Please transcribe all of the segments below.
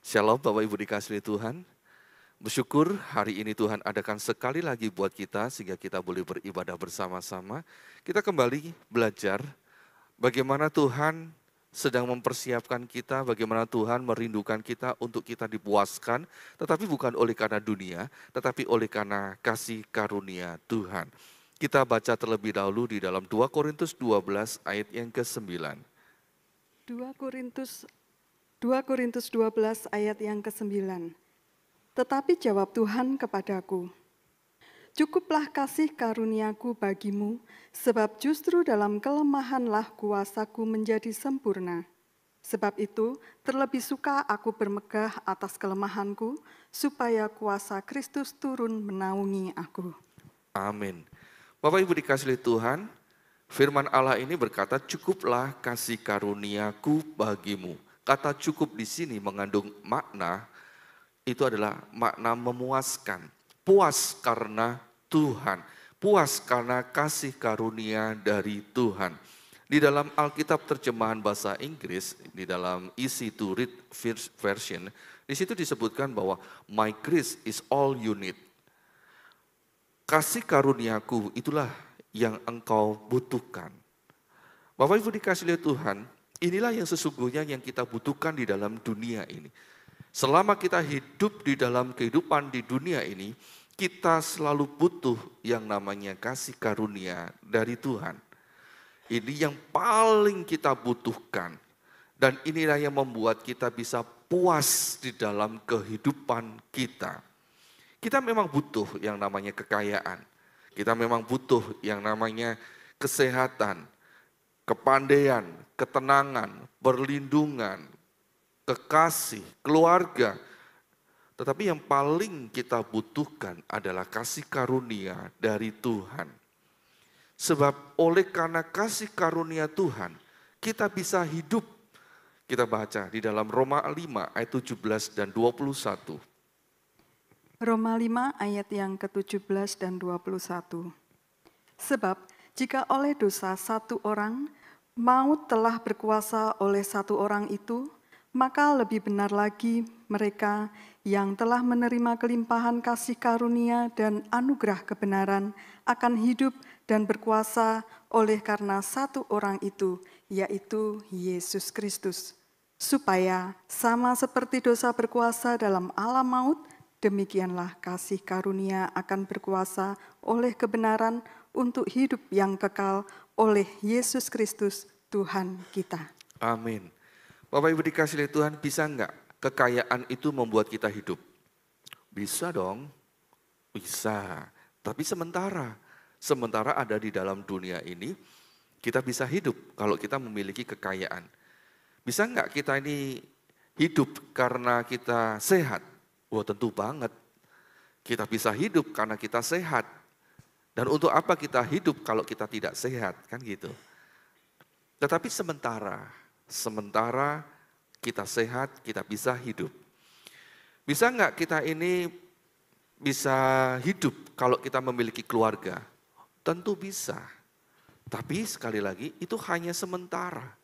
Shalom Bapak Ibu dikasihi Tuhan. Bersyukur hari ini Tuhan adakan sekali lagi buat kita sehingga kita boleh beribadah bersama-sama. Kita kembali belajar bagaimana Tuhan sedang mempersiapkan kita, bagaimana Tuhan merindukan kita untuk kita dipuaskan, tetapi bukan oleh karena dunia, tetapi oleh karena kasih karunia Tuhan. Kita baca terlebih dahulu di dalam 2 Korintus 12 ayat yang ke-9. 2 Korintus 12 ayat yang ke-9. Tetapi jawab Tuhan kepadaku, cukuplah kasih karuniaku bagimu, sebab justru dalam kelemahanlah kuasaku menjadi sempurna. Sebab itu, terlebih suka aku bermegah atas kelemahanku, supaya kuasa Kristus turun menaungi aku. Amin. Bapak Ibu dikasihi Tuhan, firman Allah ini berkata, cukuplah kasih karuniaku bagimu. Kata cukup di sini mengandung makna, itu adalah makna memuaskan. Puas karena Tuhan, puas karena kasih karunia dari Tuhan. Di dalam Alkitab terjemahan bahasa Inggris, di dalam Easy to Read version, di situ disebutkan bahwa my grace is all you need. Kasih karuniaku itulah yang engkau butuhkan. Bapak Ibu dikasihi Tuhan, inilah yang sesungguhnya yang kita butuhkan di dalam dunia ini. Selama kita hidup di dalam kehidupan di dunia ini, kita selalu butuh yang namanya kasih karunia dari Tuhan. Ini yang paling kita butuhkan. Dan inilah yang membuat kita bisa puas di dalam kehidupan kita. Kita memang butuh yang namanya kekayaan. Kita memang butuh yang namanya kesehatan, kepandaian, ketenangan, perlindungan, kekasih, keluarga. Tetapi yang paling kita butuhkan adalah kasih karunia dari Tuhan. Sebab oleh karena kasih karunia Tuhan, kita bisa hidup. Kita baca di dalam Roma 5 ayat 17 dan 21. Roma 5 ayat yang ke-17 dan 21. Sebab jika oleh dosa satu orang, maut telah berkuasa oleh satu orang itu, maka lebih benar lagi mereka yang telah menerima kelimpahan kasih karunia dan anugerah kebenaran akan hidup dan berkuasa oleh karena satu orang itu, yaitu Yesus Kristus. Supaya sama seperti dosa berkuasa dalam alam maut, demikianlah kasih karunia akan berkuasa oleh kebenaran untuk hidup yang kekal oleh Yesus Kristus Tuhan kita. Amin. Bapak Ibu dikasihi Tuhan, bisa enggak kekayaan itu membuat kita hidup? Bisa dong, bisa. Tapi sementara ada di dalam dunia ini, kita bisa hidup kalau kita memiliki kekayaan. Bisa enggak kita ini hidup karena kita sehat? Wah, tentu banget. Kita bisa hidup karena kita sehat. Dan untuk apa kita hidup kalau kita tidak sehat? Kan gitu. Tetapi sementara kita sehat, kita bisa hidup. Bisa enggak kita ini bisa hidup kalau kita memiliki keluarga? Tentu bisa. Tapi sekali lagi itu hanya sementara.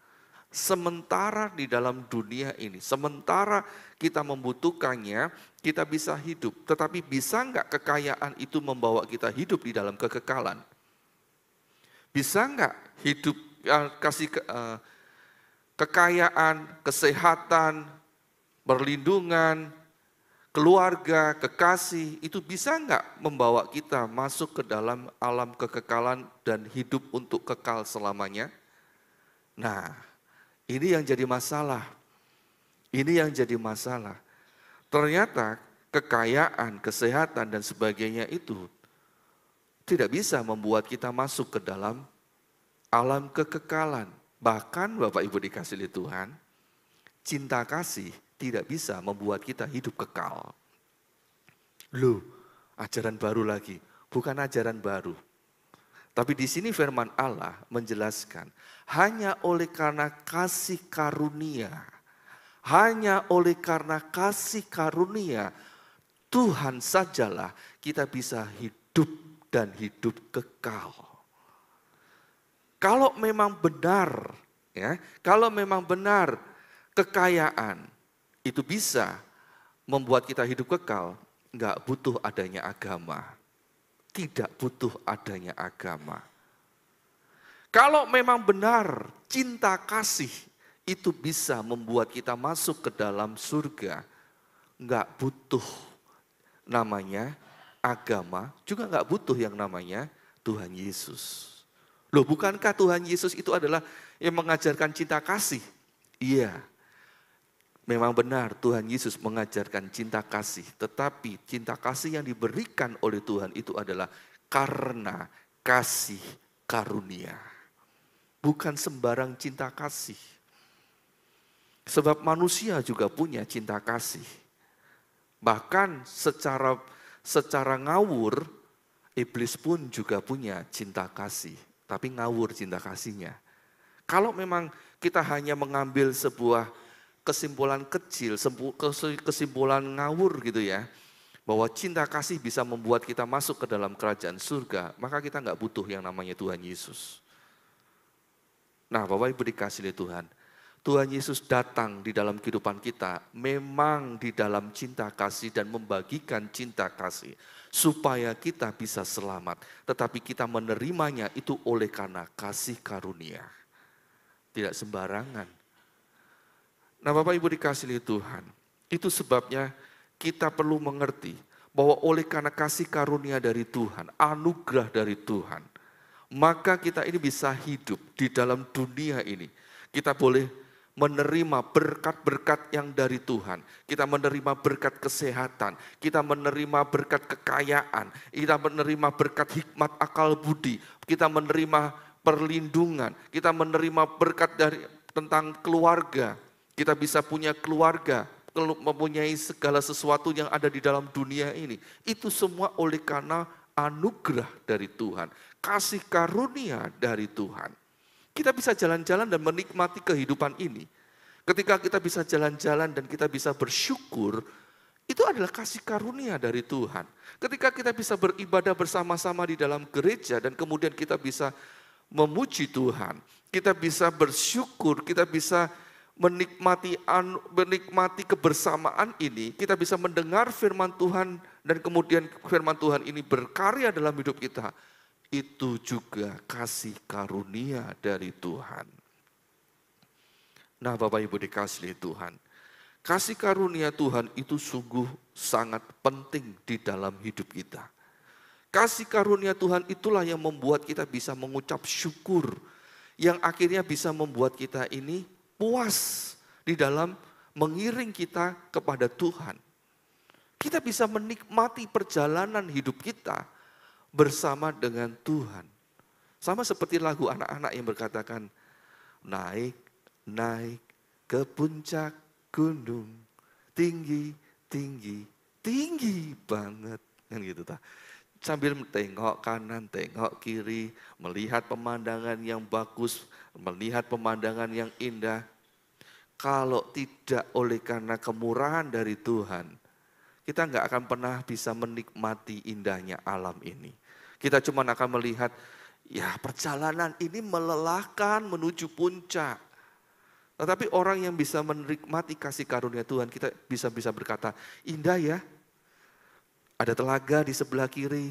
Sementara di dalam dunia ini, sementara kita membutuhkannya, kita bisa hidup. Tetapi bisa enggak kekayaan itu membawa kita hidup di dalam kekekalan? Bisa enggak hidup kekayaan, kesehatan, perlindungan, keluarga, kekasih, itu bisa enggak membawa kita masuk ke dalam alam kekekalan dan hidup untuk kekal selamanya? Nah, ini yang jadi masalah. Ini yang jadi masalah. Ternyata kekayaan, kesehatan dan sebagainya itu tidak bisa membuat kita masuk ke dalam alam kekekalan. Bahkan Bapak Ibu dikasihi Tuhan, cinta kasih tidak bisa membuat kita hidup kekal. Loh, ajaran baru lagi, bukan ajaran baru. Tapi di sini firman Allah menjelaskan, hanya oleh karena kasih karunia, hanya oleh karena kasih karunia, Tuhan sajalah kita bisa hidup dan hidup kekal. Kalau memang benar, ya, kalau memang benar kekayaan itu bisa membuat kita hidup kekal, nggak butuh adanya agama. Tidak butuh adanya agama. Kalau memang benar cinta kasih itu bisa membuat kita masuk ke dalam surga, nggak butuh namanya agama, juga nggak butuh yang namanya Tuhan Yesus. Loh, bukankah Tuhan Yesus itu adalah yang mengajarkan cinta kasih? Iya, memang benar Tuhan Yesus mengajarkan cinta kasih. Tetapi cinta kasih yang diberikan oleh Tuhan itu adalah karena kasih karunia. Bukan sembarang cinta kasih. Sebab manusia juga punya cinta kasih. Bahkan secara ngawur, iblis pun juga punya cinta kasih. Tapi ngawur cinta kasihnya. Kalau memang kita hanya mengambil sebuah kesimpulan kecil, kesimpulan ngawur gitu ya, bahwa cinta kasih bisa membuat kita masuk ke dalam kerajaan surga, maka kita nggak butuh yang namanya Tuhan Yesus. Nah, Bapak Ibu dikasihi Tuhan, Tuhan Yesus datang di dalam kehidupan kita memang di dalam cinta kasih dan membagikan cinta kasih supaya kita bisa selamat. Tetapi kita menerimanya itu oleh karena kasih karunia. Tidak sembarangan. Nah, Bapak Ibu dikasihi Tuhan, itu sebabnya kita perlu mengerti bahwa oleh karena kasih karunia dari Tuhan, anugerah dari Tuhan, maka kita ini bisa hidup di dalam dunia ini. Kita boleh menerima berkat-berkat yang dari Tuhan. Kita menerima berkat kesehatan, kita menerima berkat kekayaan, kita menerima berkat hikmat akal budi, kita menerima perlindungan, kita menerima berkat dari tentang keluarga. Kita bisa punya keluarga, mempunyai segala sesuatu yang ada di dalam dunia ini. Itu semua oleh karena anugerah dari Tuhan, kasih karunia dari Tuhan. Kita bisa jalan-jalan dan menikmati kehidupan ini. Ketika kita bisa jalan-jalan dan kita bisa bersyukur, itu adalah kasih karunia dari Tuhan. Ketika kita bisa beribadah bersama-sama di dalam gereja dan kemudian kita bisa memuji Tuhan, kita bisa bersyukur, kita bisa menikmati kebersamaan ini, kita bisa mendengar firman Tuhan dan kemudian firman Tuhan ini berkarya dalam hidup kita. Itu juga kasih karunia dari Tuhan. Nah, Bapak Ibu dikasihi Tuhan, kasih karunia Tuhan itu sungguh sangat penting di dalam hidup kita. Kasih karunia Tuhan itulah yang membuat kita bisa mengucap syukur, yang akhirnya bisa membuat kita ini puas di dalam mengiring kita kepada Tuhan. Kita bisa menikmati perjalanan hidup kita bersama dengan Tuhan. Sama seperti lagu anak-anak yang berkatakan, naik, naik ke puncak gunung, tinggi, tinggi, tinggi banget. Kan gitu ta. Sambil tengok kanan, tengok kiri, melihat pemandangan yang bagus, melihat pemandangan yang indah. Kalau tidak oleh karena kemurahan dari Tuhan, kita nggak akan pernah bisa menikmati indahnya alam ini. Kita cuma akan melihat, ya perjalanan ini melelahkan menuju puncak. Tetapi orang yang bisa menikmati kasih karunia Tuhan, kita bisa berkata, indah ya. Ada telaga di sebelah kiri,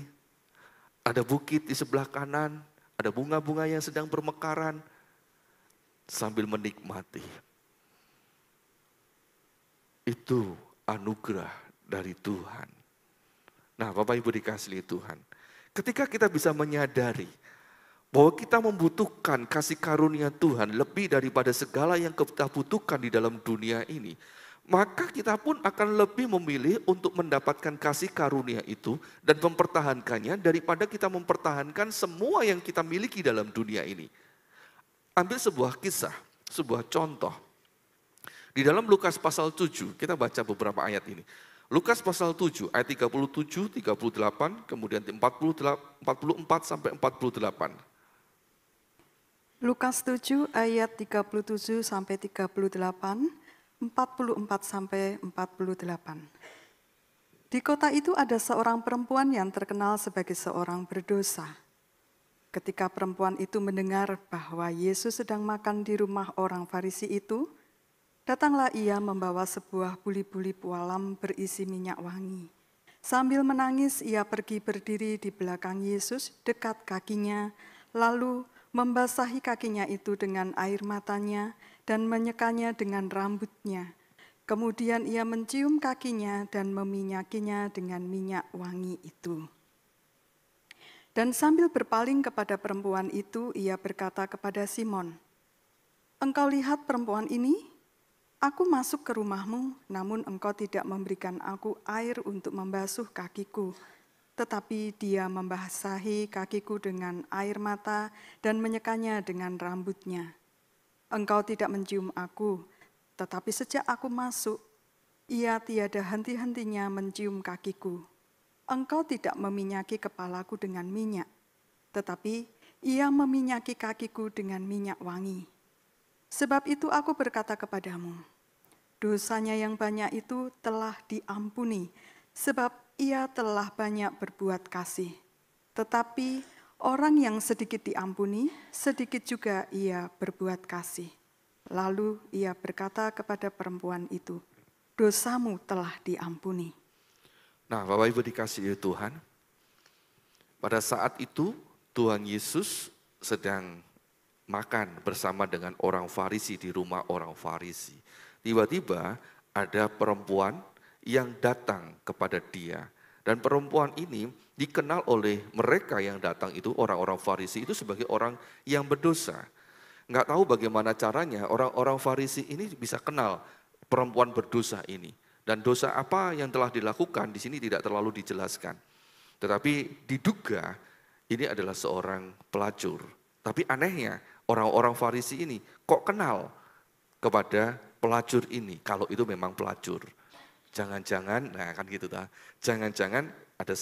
ada bukit di sebelah kanan, ada bunga-bunga yang sedang bermekaran, sambil menikmati. Itu anugerah dari Tuhan. Nah, Bapak Ibu dikasihi Tuhan, ketika kita bisa menyadari bahwa kita membutuhkan kasih karunia Tuhan lebih daripada segala yang kita butuhkan di dalam dunia ini, maka kita pun akan lebih memilih untuk mendapatkan kasih karunia itu dan mempertahankannya daripada kita mempertahankan semua yang kita miliki dalam dunia ini. Ambil sebuah kisah, sebuah contoh. Di dalam Lukas pasal 7, kita baca beberapa ayat ini. Lukas pasal 7 ayat 37, 38, kemudian 44 sampai 48. Lukas 7 ayat 37 sampai 38, 44 sampai 48. Di kota itu ada seorang perempuan yang terkenal sebagai seorang berdosa. Ketika perempuan itu mendengar bahwa Yesus sedang makan di rumah orang Farisi itu, Datanglah ia membawa sebuah buli-buli pualam berisi minyak wangi. Sambil menangis ia pergi berdiri di belakang Yesus dekat kakinya, lalu membasahi kakinya itu dengan air matanya dan menyekanya dengan rambutnya. Kemudian ia mencium kakinya dan meminyakinya dengan minyak wangi itu. Dan sambil berpaling kepada perempuan itu, ia berkata kepada Simon, "Engkau lihat perempuan ini? Aku masuk ke rumahmu, namun engkau tidak memberikan aku air untuk membasuh kakiku. Tetapi dia membasahi kakiku dengan air mata dan menyekanya dengan rambutnya. Engkau tidak mencium aku, tetapi sejak aku masuk, ia tiada henti-hentinya mencium kakiku. Engkau tidak meminyaki kepalaku dengan minyak, tetapi ia meminyaki kakiku dengan minyak wangi. Sebab itu aku berkata kepadamu, dosanya yang banyak itu telah diampuni, sebab ia telah banyak berbuat kasih. Tetapi orang yang sedikit diampuni, sedikit juga ia berbuat kasih. Lalu ia berkata kepada perempuan itu, dosamu telah diampuni. Nah, Bapak Ibu dikasihi Tuhan, pada saat itu Tuhan Yesus sedang makan bersama dengan orang Farisi di rumah orang Farisi. Tiba-tiba ada perempuan yang datang kepada dia. Dan perempuan ini dikenal oleh mereka yang datang itu, orang-orang Farisi itu sebagai orang yang berdosa. Nggak tahu bagaimana caranya orang-orang Farisi ini bisa kenal perempuan berdosa ini. Dan dosa apa yang telah dilakukan di sini tidak terlalu dijelaskan. Tetapi diduga ini adalah seorang pelacur. Tapi anehnya orang-orang Farisi ini kok kenal kepada pelacur ini, kalau itu memang pelacur. Jangan-jangan, nah kan gitu ta. Jangan-jangan ada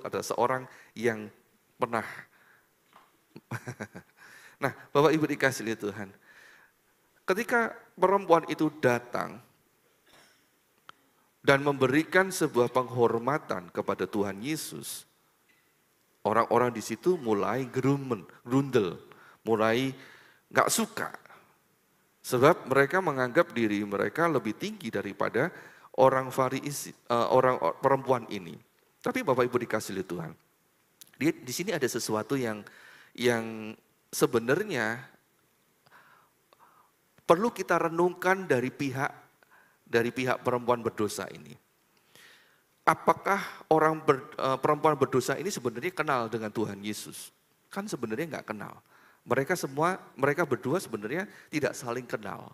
ada seorang yang pernah. Nah, Bapak Ibu dikasihi Tuhan. Ketika perempuan itu datang dan memberikan sebuah penghormatan kepada Tuhan Yesus, orang-orang di situ mulai gerundel, mulai nggak suka. Sebab mereka menganggap diri mereka lebih tinggi daripada orang Farisi, orang perempuan ini. Tapi Bapak Ibu dikasihi Tuhan, di sini ada sesuatu yang sebenarnya perlu kita renungkan dari pihak perempuan berdosa ini. Apakah perempuan berdosa ini sebenarnya kenal dengan Tuhan Yesus? Kan sebenarnya nggak kenal. Mereka berdua sebenarnya tidak saling kenal.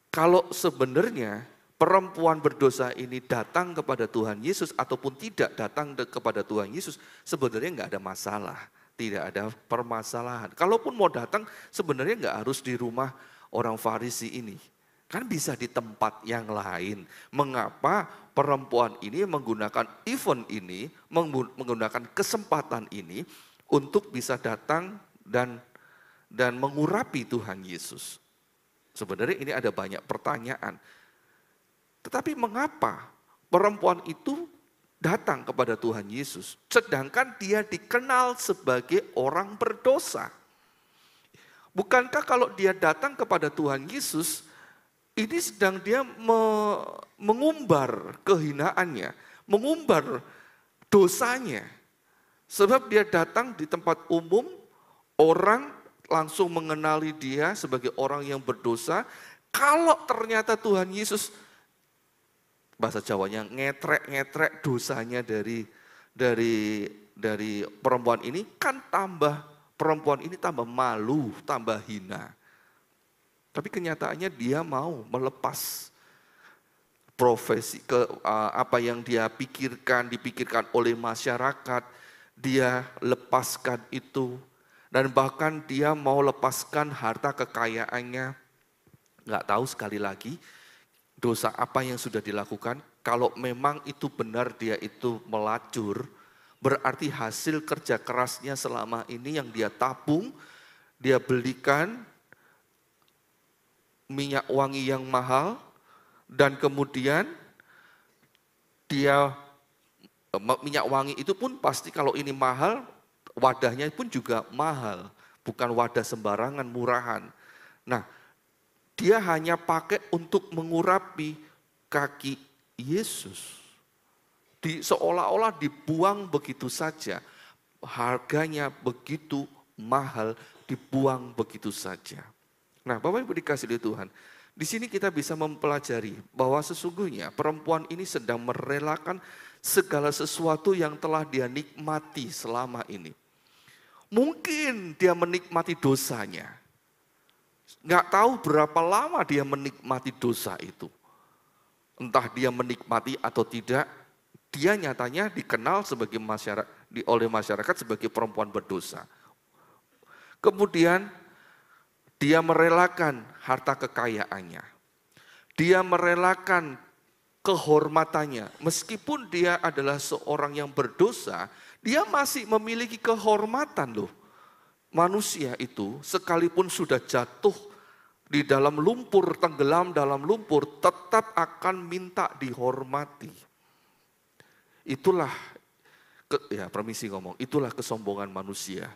Kalau sebenarnya perempuan berdosa ini datang kepada Tuhan Yesus ataupun tidak datang kepada Tuhan Yesus, sebenarnya nggak ada masalah, tidak ada permasalahan. Kalaupun mau datang, sebenarnya nggak harus di rumah orang Farisi ini. Kan bisa di tempat yang lain. Mengapa perempuan ini menggunakan event ini, menggunakan kesempatan ini untuk bisa datang dan mengurapi Tuhan Yesus? Sebenarnya ini ada banyak pertanyaan. Tetapi mengapa perempuan itu datang kepada Tuhan Yesus, sedangkan dia dikenal sebagai orang berdosa? Bukankah kalau dia datang kepada Tuhan Yesus, ini sedang dia mengumbar kehinaannya, mengumbar dosanya. Sebab dia datang di tempat umum, orang langsung mengenali dia sebagai orang yang berdosa. Kalau ternyata Tuhan Yesus, bahasa Jawanya ngetrek dosanya dari perempuan ini, kan perempuan ini tambah malu, tambah hina. Tapi kenyataannya dia mau melepas profesi apa yang dia dipikirkan oleh masyarakat, dia lepaskan itu. Dan bahkan dia mau lepaskan harta kekayaannya. Nggak tahu sekali lagi dosa apa yang sudah dilakukan. Kalau memang itu benar dia itu melacur, berarti hasil kerja kerasnya selama ini yang dia tabung, dia belikan minyak wangi yang mahal, dan kemudian minyak wangi itu pun pasti kalau ini mahal, wadahnya pun juga mahal, bukan wadah sembarangan, murahan. Nah, dia hanya pakai untuk mengurapi kaki Yesus. Seolah-olah dibuang begitu saja. Harganya begitu mahal, dibuang begitu saja. Nah, Bapak Ibu dikasih oleh Tuhan, di sini kita bisa mempelajari bahwa sesungguhnya perempuan ini sedang merelakan segala sesuatu yang telah dia nikmati selama ini. Mungkin dia menikmati dosanya. Nggak tahu berapa lama dia menikmati dosa itu. Entah dia menikmati atau tidak, dia nyatanya dikenal sebagai oleh masyarakat sebagai perempuan berdosa. Kemudian dia merelakan harta kekayaannya. Dia merelakan kehormatannya. Meskipun dia adalah seorang yang berdosa, dia masih memiliki kehormatan loh. Manusia itu sekalipun sudah jatuh di dalam lumpur, tenggelam dalam lumpur, tetap akan minta dihormati. Itulah, itulah kesombongan manusia.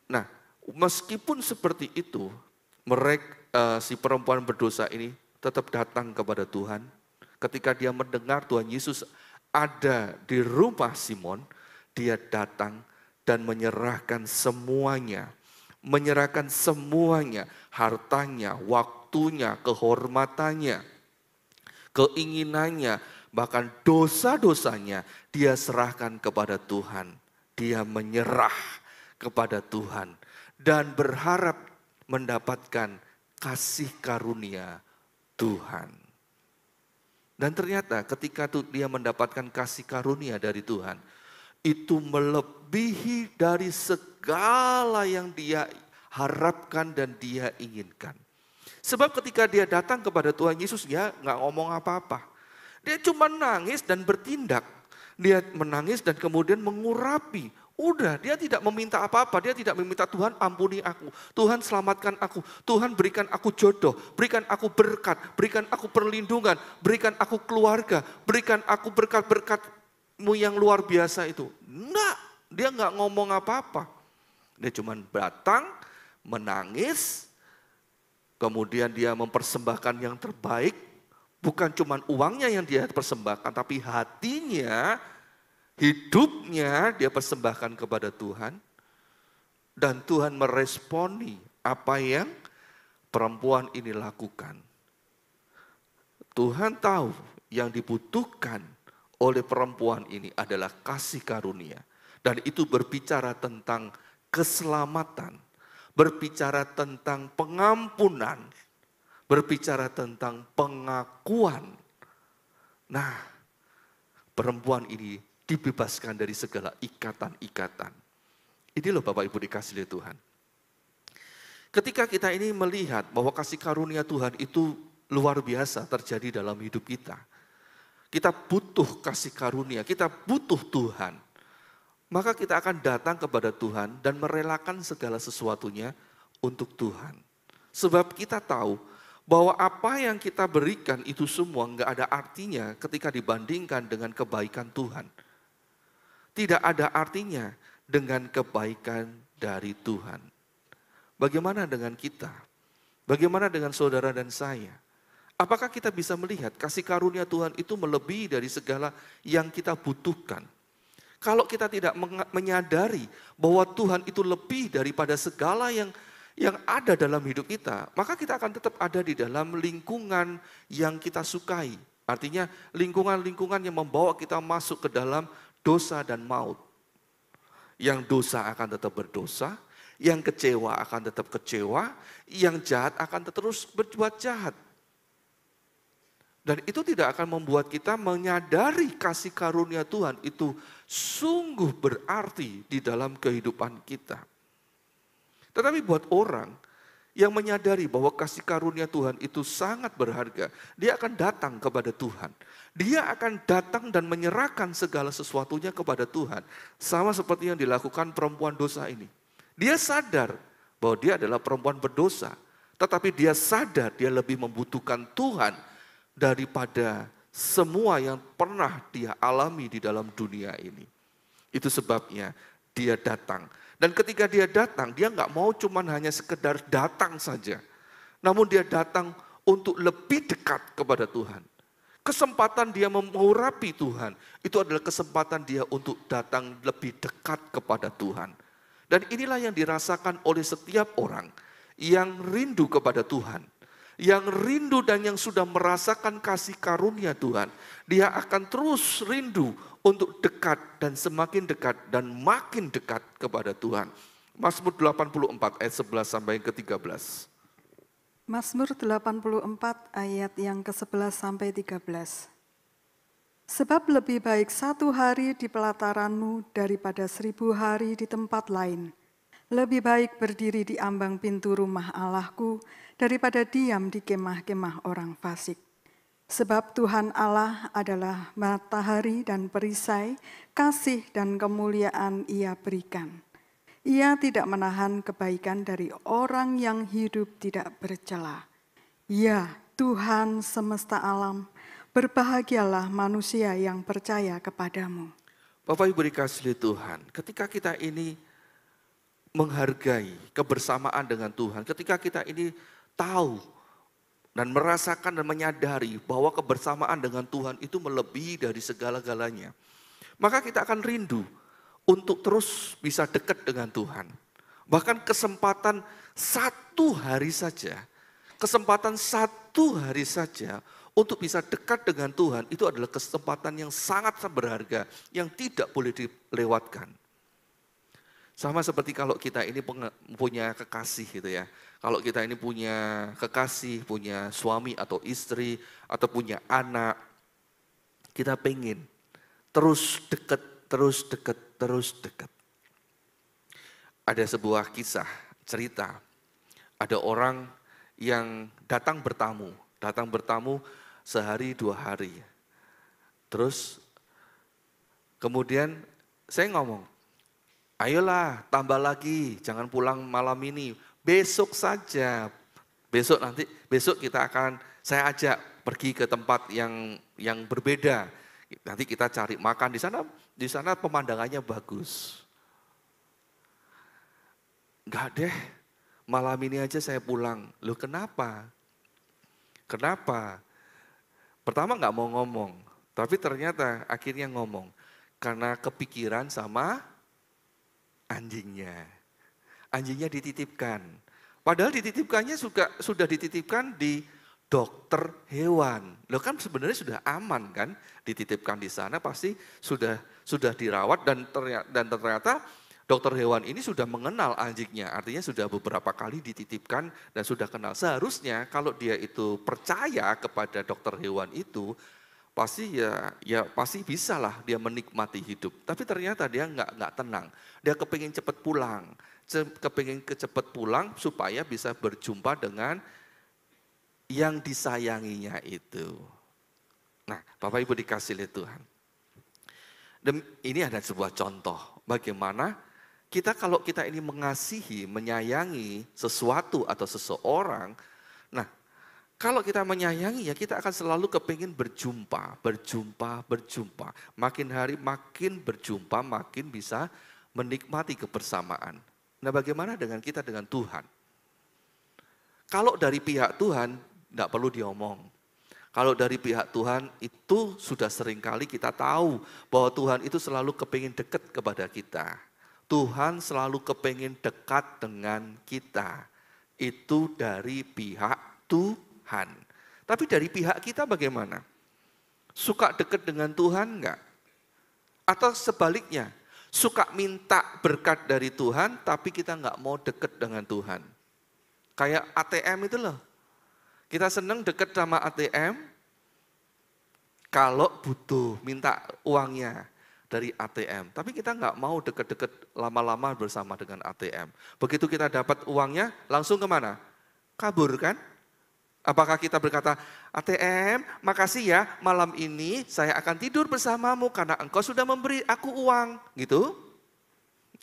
Nah, meskipun seperti itu, si perempuan berdosa ini tetap datang kepada Tuhan. Ketika dia mendengar Tuhan Yesus ada di rumah Simon, dia datang dan menyerahkan semuanya. Menyerahkan semuanya, hartanya, waktunya, kehormatannya, keinginannya, bahkan dosa-dosanya dia serahkan kepada Tuhan. Dia menyerah kepada Tuhan dan berharap mendapatkan kasih karunia Tuhan. Dan ternyata ketika dia mendapatkan kasih karunia dari Tuhan, itu melebihi dari segala yang dia harapkan dan dia inginkan. Sebab ketika dia datang kepada Tuhan Yesus, dia nggak ngomong apa-apa. Dia cuma nangis dan bertindak. Dia menangis dan kemudian mengurapi. Udah, dia tidak meminta apa-apa. Dia tidak meminta Tuhan ampuni aku. Tuhan selamatkan aku. Tuhan berikan aku jodoh. Berikan aku berkat. Berikan aku perlindungan. Berikan aku keluarga. Berikan aku berkat-berkatmu yang luar biasa itu. Enggak, dia nggak ngomong apa-apa. Dia cuma datang, menangis. Kemudian dia mempersembahkan yang terbaik. Bukan cuma uangnya yang dia persembahkan, tapi hatinya, hidupnya dia persembahkan kepada Tuhan. Dan Tuhan meresponi apa yang perempuan ini lakukan. Tuhan tahu yang dibutuhkan oleh perempuan ini adalah kasih karunia. Dan itu berbicara tentang keselamatan, berbicara tentang pengampunan, berbicara tentang pengakuan. Nah, perempuan ini dibebaskan dari segala ikatan-ikatan. Ini loh Bapak Ibu dikasih oleh Tuhan. Ketika kita ini melihat bahwa kasih karunia Tuhan itu luar biasa terjadi dalam hidup kita. Kita butuh kasih karunia, kita butuh Tuhan. Maka kita akan datang kepada Tuhan dan merelakan segala sesuatunya untuk Tuhan. Sebab kita tahu bahwa apa yang kita berikan itu semua enggak ada artinya ketika dibandingkan dengan kebaikan Tuhan. Tidak ada artinya dengan kebaikan dari Tuhan. Bagaimana dengan kita? Bagaimana dengan saudara dan saya? Apakah kita bisa melihat kasih karunia Tuhan itu melebihi dari segala yang kita butuhkan? Kalau kita tidak menyadari bahwa Tuhan itu lebih daripada segala yang ada dalam hidup kita, maka kita akan tetap ada di dalam lingkungan yang kita sukai. Artinya lingkungan-lingkungan yang membawa kita masuk ke dalam dosa dan maut. Yang dosa akan tetap berdosa, yang kecewa akan tetap kecewa, yang jahat akan terus berbuat jahat. Dan itu tidak akan membuat kita menyadari kasih karunia Tuhan itu sungguh berarti di dalam kehidupan kita. Tetapi buat orang yang menyadari bahwa kasih karunia Tuhan itu sangat berharga, dia akan datang kepada Tuhan. Dia akan datang dan menyerahkan segala sesuatunya kepada Tuhan. Sama seperti yang dilakukan perempuan dosa ini. Dia sadar bahwa dia adalah perempuan berdosa. Tetapi dia sadar dia lebih membutuhkan Tuhan daripada semua yang pernah dia alami di dalam dunia ini. Itu sebabnya dia datang. Dan ketika dia datang, dia nggak mau cuman hanya sekedar datang saja. namun dia datang untuk lebih dekat kepada Tuhan. Kesempatan dia mengurapi Tuhan, itu adalah kesempatan dia untuk datang lebih dekat kepada Tuhan. Dan inilah yang dirasakan oleh setiap orang yang rindu kepada Tuhan. Yang rindu dan yang sudah merasakan kasih karunia Tuhan. Dia akan terus rindu untuk dekat dan semakin dekat dan makin dekat kepada Tuhan. Mazmur 84 ayat 11 sampai ke 13. Mazmur 84 ayat yang ke-11 sampai 13. Sebab lebih baik 1 hari di pelataranmu daripada 1000 hari di tempat lain. Lebih baik berdiri di ambang pintu rumah Allahku daripada diam di kemah-kemah orang fasik. Sebab Tuhan Allah adalah matahari dan perisai, kasih dan kemuliaan Ia berikan. Ia tidak menahan kebaikan dari orang yang hidup tidak bercela. Ya Tuhan semesta alam, berbahagialah manusia yang percaya kepadamu. Bapak Ibu dikasihi Tuhan, ketika kita ini menghargai kebersamaan dengan Tuhan, ketika kita ini tahu dan merasakan dan menyadari bahwa kebersamaan dengan Tuhan itu melebihi dari segala-galanya, maka kita akan rindu untuk terus bisa dekat dengan Tuhan. Bahkan kesempatan 1 hari saja, untuk bisa dekat dengan Tuhan, itu adalah kesempatan yang sangat berharga, yang tidak boleh dilewatkan. Sama seperti kalau kita ini punya kekasih gitu ya. Kalau kita ini punya kekasih, punya suami atau istri, atau punya anak, kita pengen terus dekat. Ada sebuah kisah, cerita. Ada orang yang datang bertamu sehari 2 hari. Terus kemudian saya ngomong, ayolah tambah lagi, jangan pulang malam ini, besok saja. Besok saya ajak pergi ke tempat yang berbeda. Nanti kita cari makan di sana pemandangannya bagus. Enggak deh, malam ini aja saya pulang. Loh kenapa? Pertama enggak mau ngomong, tapi ternyata akhirnya ngomong. Karena kepikiran sama anjingnya. Anjingnya dititipkan. Padahal dititipkannya sudah dititipkan di dokter hewan. Loh kan sebenarnya sudah aman kan, dititipkan di sana pasti sudah dirawat dan ternyata dokter hewan ini sudah mengenal anjingnya. Artinya sudah beberapa kali dititipkan dan sudah kenal. Seharusnya kalau dia itu percaya kepada dokter hewan itu, pasti pasti bisalah dia menikmati hidup. Tapi ternyata dia nggak tenang. Dia kepingin cepat pulang supaya bisa berjumpa dengan yang disayanginya itu. Nah, Bapak Ibu dikasih oleh Tuhan. Dan ini ada sebuah contoh bagaimana kalau kita ini mengasihi, menyayangi sesuatu atau seseorang, nah kalau kita menyayangi ya kita akan selalu kepingin berjumpa. Makin hari makin berjumpa, makin bisa menikmati kebersamaan. Nah bagaimana dengan kita dengan Tuhan? Kalau dari pihak Tuhan, tidak perlu diomong. Kalau dari pihak Tuhan itu sudah seringkali kita tahu bahwa Tuhan itu selalu kepingin dekat kepada kita. Tuhan selalu kepingin dekat dengan kita. Itu dari pihak Tuhan. Tapi dari pihak kita bagaimana? Suka dekat dengan Tuhan enggak? Atau sebaliknya, suka minta berkat dari Tuhan tapi kita enggak mau dekat dengan Tuhan. Kayak ATM itu loh. Kita senang dekat sama ATM kalau butuh minta uangnya dari ATM. Tapi kita nggak mau dekat-dekat lama-lama bersama dengan ATM. Begitu kita dapat uangnya langsung kemana? Kabur kan? Apakah kita berkata, ATM makasih ya malam ini saya akan tidur bersamamu karena engkau sudah memberi aku uang. Gitu?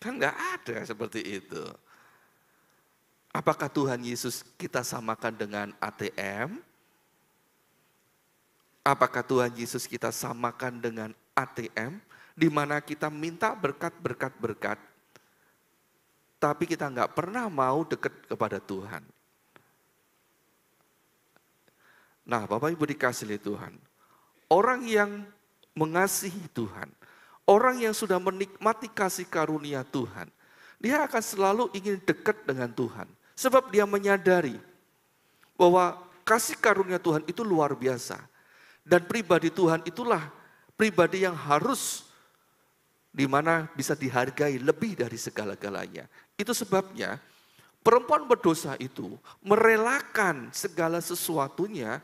Kan nggak ada seperti itu. Apakah Tuhan Yesus kita samakan dengan ATM? Apakah Tuhan Yesus kita samakan dengan ATM? Di mana kita minta berkat, tapi kita nggak pernah mau dekat kepada Tuhan. Nah, Bapak Ibu dikasih oleh Tuhan, orang yang mengasihi Tuhan, orang yang sudah menikmati kasih karunia Tuhan, dia akan selalu ingin dekat dengan Tuhan. Sebab dia menyadari bahwa kasih karunia Tuhan itu luar biasa. Dan pribadi Tuhan itulah pribadi yang harus di mana bisa dihargai lebih dari segala-galanya. Itu sebabnya perempuan berdosa itu merelakan segala sesuatunya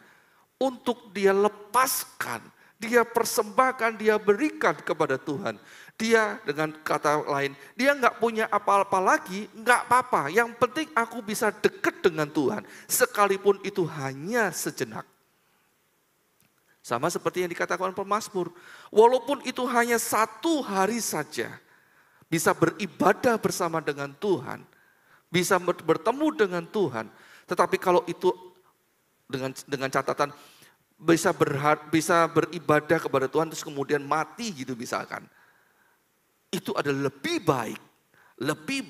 untuk dia lepaskan, dia persembahkan, dia berikan kepada Tuhan. Dia dengan kata lain, dia nggak punya apa-apa lagi, nggak apa-apa. Yang penting aku bisa dekat dengan Tuhan, sekalipun itu hanya sejenak. Sama seperti yang dikatakan pemazmur, walaupun itu hanya 1 hari saja, bisa beribadah bersama dengan Tuhan, bisa bertemu dengan Tuhan. Tetapi kalau itu dengan catatan bisa beribadah kepada Tuhan terus kemudian mati gitu misalkan. Itu adalah lebih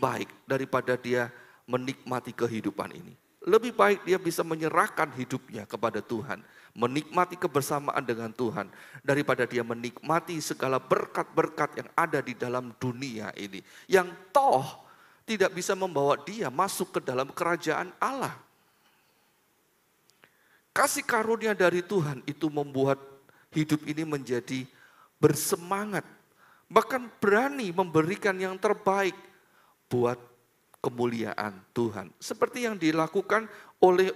baik daripada dia menikmati kehidupan ini. Lebih baik dia bisa menyerahkan hidupnya kepada Tuhan, menikmati kebersamaan dengan Tuhan daripada dia menikmati segala berkat-berkat yang ada di dalam dunia ini yang toh tidak bisa membawa dia masuk ke dalam kerajaan Allah. Kasih karunia dari Tuhan itu membuat hidup ini menjadi bersemangat. Bahkan berani memberikan yang terbaik buat kemuliaan Tuhan. Seperti yang dilakukan oleh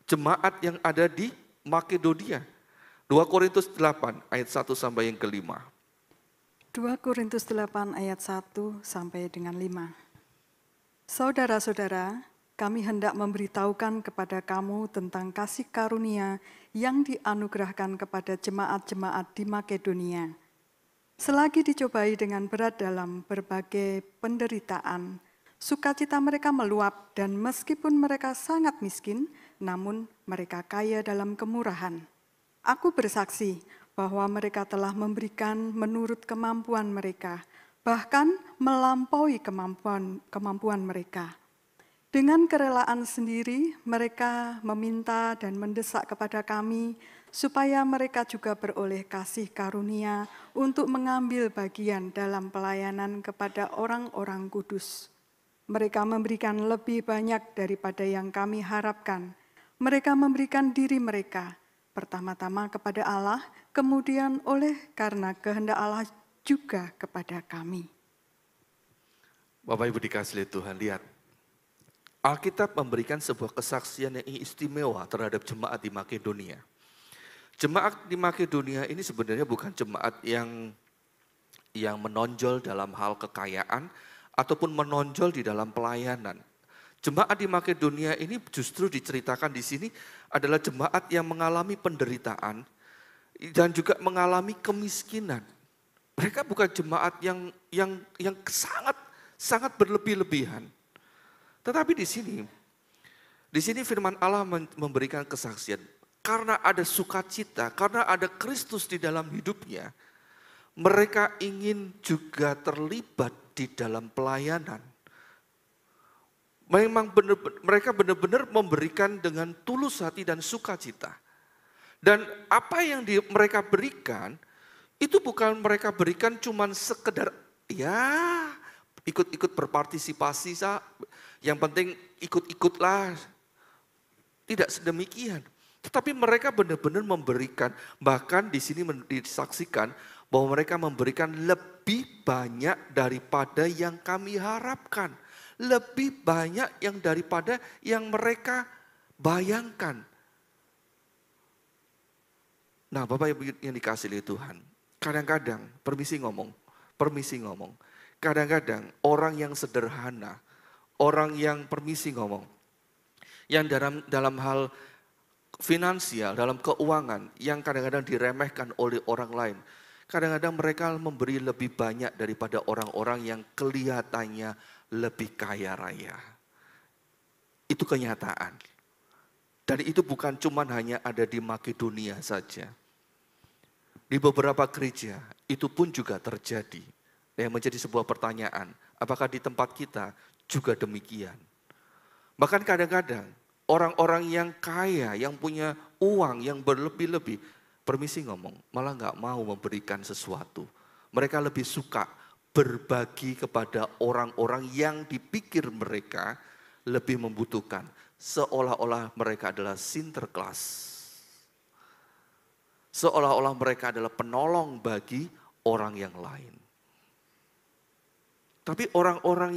jemaat yang ada di Makedonia. 2 Korintus 8 ayat 1 sampai yang ke-5. 2 Korintus 8 ayat 1 sampai dengan 5. Saudara-saudara, kami hendak memberitahukan kepada kamu tentang kasih karunia yang dianugerahkan kepada jemaat-jemaat di Makedonia. Selagi dicobai dengan berat dalam berbagai penderitaan, sukacita mereka meluap dan meskipun mereka sangat miskin, namun mereka kaya dalam kemurahan. Aku bersaksi bahwa mereka telah memberikan menurut kemampuan mereka, bahkan melampaui kemampuan mereka. Dengan kerelaan sendiri, mereka meminta dan mendesak kepada kami supaya mereka juga beroleh kasih karunia untuk mengambil bagian dalam pelayanan kepada orang-orang kudus. Mereka memberikan lebih banyak daripada yang kami harapkan. Mereka memberikan diri mereka, pertama-tama kepada Allah, kemudian karena kehendak Allah juga kepada kami. Bapak Ibu dikasih oleh Tuhan, lihat. Alkitab memberikan sebuah kesaksian yang istimewa terhadap jemaat di Makedonia. Jemaat di Makedonia ini sebenarnya bukan jemaat yang menonjol dalam hal kekayaan ataupun menonjol di dalam pelayanan. Jemaat di Makedonia ini justru diceritakan di sini adalah jemaat yang mengalami penderitaan dan juga mengalami kemiskinan. Mereka bukan jemaat yang sangat berlebih-lebihan. Tetapi di sini firman Allah memberikan kesaksian. Karena ada sukacita, karena ada Kristus di dalam hidupnya, mereka ingin juga terlibat di dalam pelayanan. Memang mereka benar-benar memberikan dengan tulus hati dan sukacita. Dan apa yang mereka berikan, itu bukan mereka berikan cuman sekedar ikut-ikut berpartisipasi, yang penting ikut-ikutlah. Tidak sedemikian. Tetapi mereka benar-benar memberikan, bahkan di sini disaksikan bahwa mereka memberikan lebih banyak daripada yang kami harapkan. Lebih banyak yang daripada yang mereka bayangkan. Nah, Bapak Ibu yang dikasih oleh Tuhan, kadang-kadang, permisi ngomong, kadang-kadang orang yang sederhana, orang yang yang dalam hal finansial, dalam keuangan, yang kadang-kadang diremehkan oleh orang lain. Kadang-kadang mereka memberi lebih banyak daripada orang-orang yang kelihatannya lebih kaya raya. Itu kenyataan. Dan itu bukan cuma hanya ada di Makedonia saja. Di beberapa gereja itu pun juga terjadi. Yang menjadi sebuah pertanyaan, apakah di tempat kita juga demikian? Bahkan kadang-kadang orang-orang yang kaya, yang punya uang, yang berlebih-lebih, permisi ngomong, malah nggak mau memberikan sesuatu. Mereka lebih suka berbagi kepada orang-orang yang dipikir mereka lebih membutuhkan. Seolah-olah mereka adalah sinterklas. Seolah-olah mereka adalah penolong bagi orang yang lain. Tapi orang-orang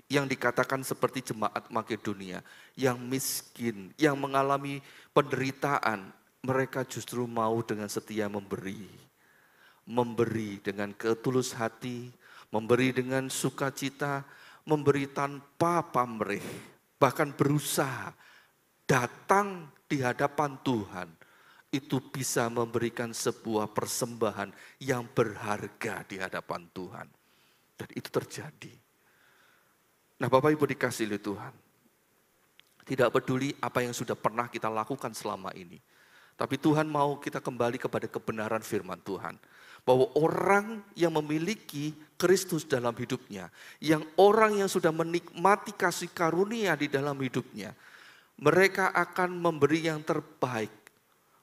yang dikatakan seperti jemaat Makedonia, yang miskin, yang mengalami penderitaan, mereka justru mau dengan setia memberi. Memberi dengan ketulus hati, memberi dengan sukacita, memberi tanpa pamrih, bahkan berusaha datang di hadapan Tuhan, itu bisa memberikan sebuah persembahan yang berharga di hadapan Tuhan. Dan itu terjadi. Nah, Bapak Ibu dikasihi oleh Tuhan, tidak peduli apa yang sudah pernah kita lakukan selama ini, tapi Tuhan mau kita kembali kepada kebenaran firman Tuhan. Bahwa orang yang memiliki Kristus dalam hidupnya, yang orang yang sudah menikmati kasih karunia di dalam hidupnya, mereka akan memberi yang terbaik.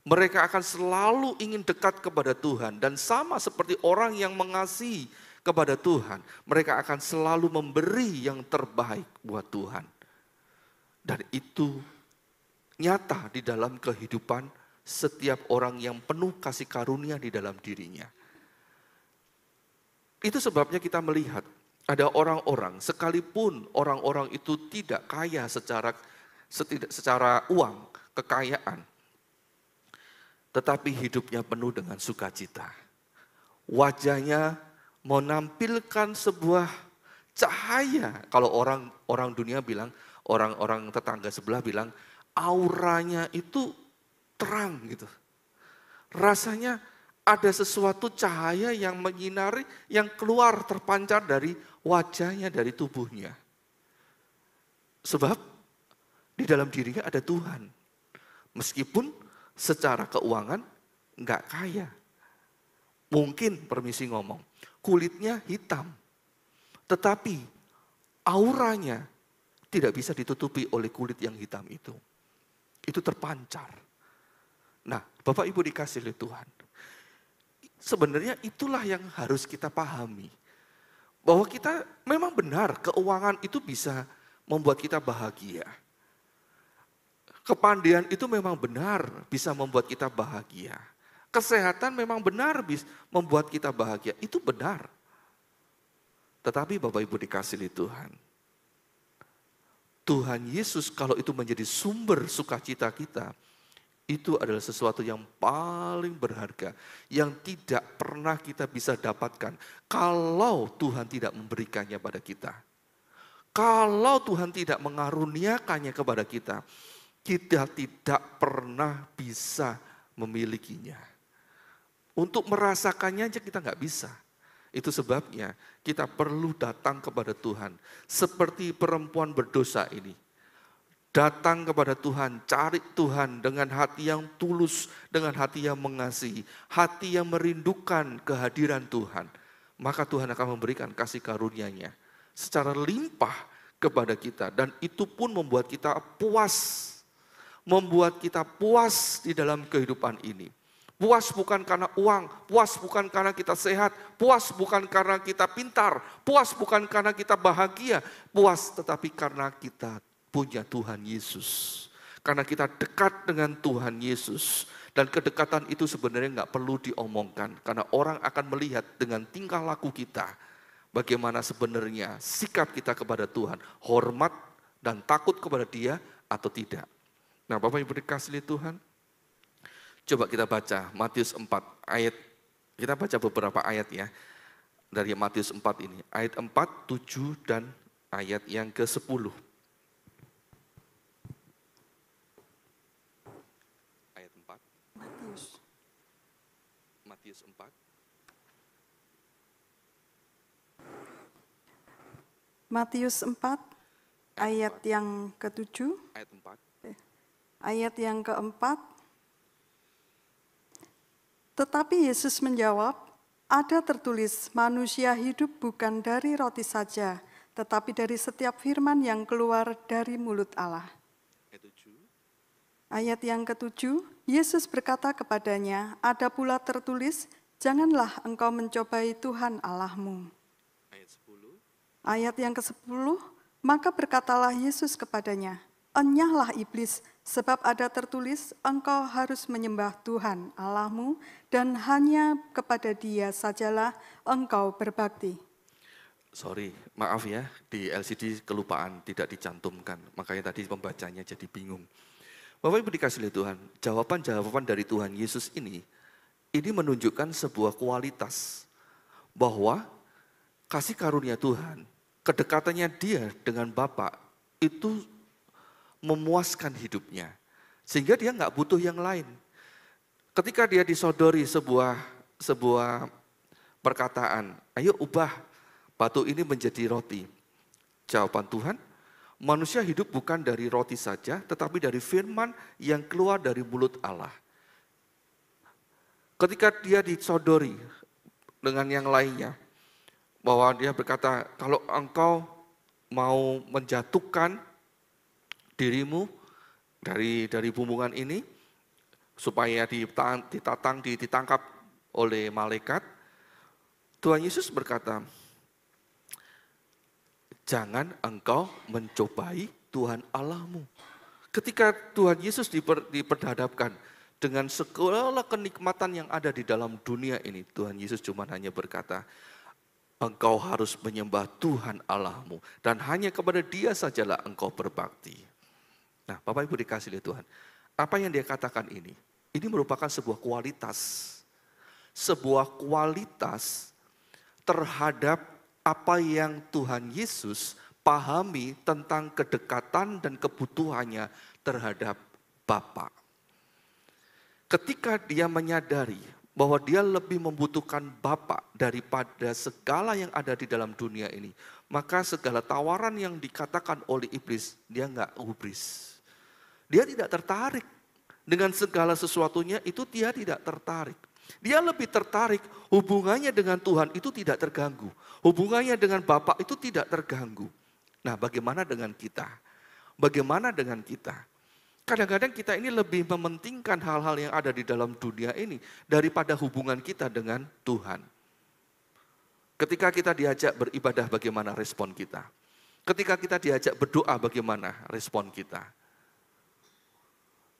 Mereka akan selalu ingin dekat kepada Tuhan. Dan sama seperti orang yang mengasihi kepada Tuhan, mereka akan selalu memberi yang terbaik buat Tuhan. Dan itu nyata di dalam kehidupan setiap orang yang penuh kasih karunia di dalam dirinya. Itu sebabnya kita melihat ada orang-orang, sekalipun orang-orang itu tidak kaya secara uang, kekayaan, tetapi hidupnya penuh dengan sukacita. Wajahnya menampilkan sebuah cahaya. Kalau orang dunia bilang, orang-orang tetangga sebelah bilang, auranya itu terang gitu. Rasanya ada sesuatu cahaya yang menyinari, yang keluar terpancar dari wajahnya, dari tubuhnya. Sebab di dalam dirinya ada Tuhan. Meskipun secara keuangan enggak kaya. Mungkin, permisi ngomong, kulitnya hitam. Tetapi auranya tidak bisa ditutupi oleh kulit yang hitam itu. Itu terpancar. Nah, Bapak Ibu dikasihi oleh Tuhan. Sebenarnya itulah yang harus kita pahami. Bahwa kita memang benar keuangan itu bisa membuat kita bahagia. Kepandaian itu memang benar bisa membuat kita bahagia. Kesehatan memang benar bisa membuat kita bahagia. Itu benar. Tetapi Bapak Ibu dikasihi Tuhan. Tuhan Yesus kalau itu menjadi sumber sukacita kita, itu adalah sesuatu yang paling berharga, yang tidak pernah kita bisa dapatkan kalau Tuhan tidak memberikannya pada kita. Kalau Tuhan tidak mengaruniakannya kepada kita, kita tidak pernah bisa memilikinya. Untuk merasakannya aja kita nggak bisa. Itu sebabnya kita perlu datang kepada Tuhan. Seperti perempuan berdosa ini. Datang kepada Tuhan, cari Tuhan dengan hati yang tulus, dengan hati yang mengasihi, hati yang merindukan kehadiran Tuhan. Maka Tuhan akan memberikan kasih karunia-Nya secara limpah kepada kita. Dan itu pun membuat kita puas. Membuat kita puas di dalam kehidupan ini. Puas bukan karena uang, puas bukan karena kita sehat, puas bukan karena kita pintar, puas bukan karena kita bahagia, puas tetapi karena kita punya Tuhan Yesus. Karena kita dekat dengan Tuhan Yesus. Dan kedekatan itu sebenarnya nggak perlu diomongkan. Karena orang akan melihat dengan tingkah laku kita. Bagaimana sebenarnya sikap kita kepada Tuhan. Hormat dan takut kepada Dia atau tidak. Nah, Bapak Ibu dikasihi Tuhan. Coba kita baca Matius 4 ayat. Kita baca beberapa ayat ya. Dari Matius 4 ini. Ayat 4, 7 dan ayat yang ke-10. Matius 4. Matius 4 ayat yang ke-7. Ayat 4. Ayat yang keempat. Tetapi Yesus menjawab, ada tertulis manusia hidup bukan dari roti saja, tetapi dari setiap firman yang keluar dari mulut Allah. Ayat yang ketujuh, Yesus berkata kepadanya, ada pula tertulis, janganlah engkau mencobai Tuhan Allahmu. Ayat 10. Ayat yang ke-10, maka berkatalah Yesus kepadanya, enyahlah iblis, sebab ada tertulis, engkau harus menyembah Tuhan Allahmu, dan hanya kepada Dia sajalah engkau berbakti. Sorry, maaf ya, di LCD kelupaan tidak dicantumkan, makanya tadi pembacanya jadi bingung. Bapak Ibu dikasih oleh Tuhan, jawaban-jawaban dari Tuhan Yesus ini menunjukkan sebuah kualitas bahwa kasih karunia Tuhan, kedekatannya Dia dengan Bapa itu memuaskan hidupnya. Sehingga dia nggak butuh yang lain. Ketika dia disodori sebuah perkataan, ayo ubah batu ini menjadi roti. Jawaban Tuhan, manusia hidup bukan dari roti saja, tetapi dari firman yang keluar dari mulut Allah. Ketika dia disodori dengan yang lainnya, bahwa dia berkata, kalau engkau mau menjatuhkan dirimu dari bumbungan ini, supaya ditangkap oleh malaikat, Tuhan Yesus berkata, jangan engkau mencobai Tuhan Allahmu. Ketika Tuhan Yesus diperhadapkan dengan segala kenikmatan yang ada di dalam dunia ini, Tuhan Yesus cuma hanya berkata, engkau harus menyembah Tuhan Allahmu, dan hanya kepada Dia sajalah engkau berbakti. Nah, Bapak Ibu dikasih oleh Tuhan, apa yang dia katakan ini merupakan sebuah kualitas terhadap apa yang Tuhan Yesus pahami tentang kedekatan dan kebutuhannya terhadap Bapa. Ketika dia menyadari bahwa dia lebih membutuhkan Bapa daripada segala yang ada di dalam dunia ini, maka segala tawaran yang dikatakan oleh iblis, dia nggak gubris. Dia tidak tertarik dengan segala sesuatunya, itu dia tidak tertarik. Dia lebih tertarik hubungannya dengan Tuhan itu tidak terganggu. Hubungannya dengan Bapa itu tidak terganggu. Nah, bagaimana dengan kita? Bagaimana dengan kita? Kadang-kadang kita ini lebih mementingkan hal-hal yang ada di dalam dunia ini daripada hubungan kita dengan Tuhan. Ketika kita diajak beribadah, bagaimana respon kita? Ketika kita diajak berdoa, bagaimana respon kita?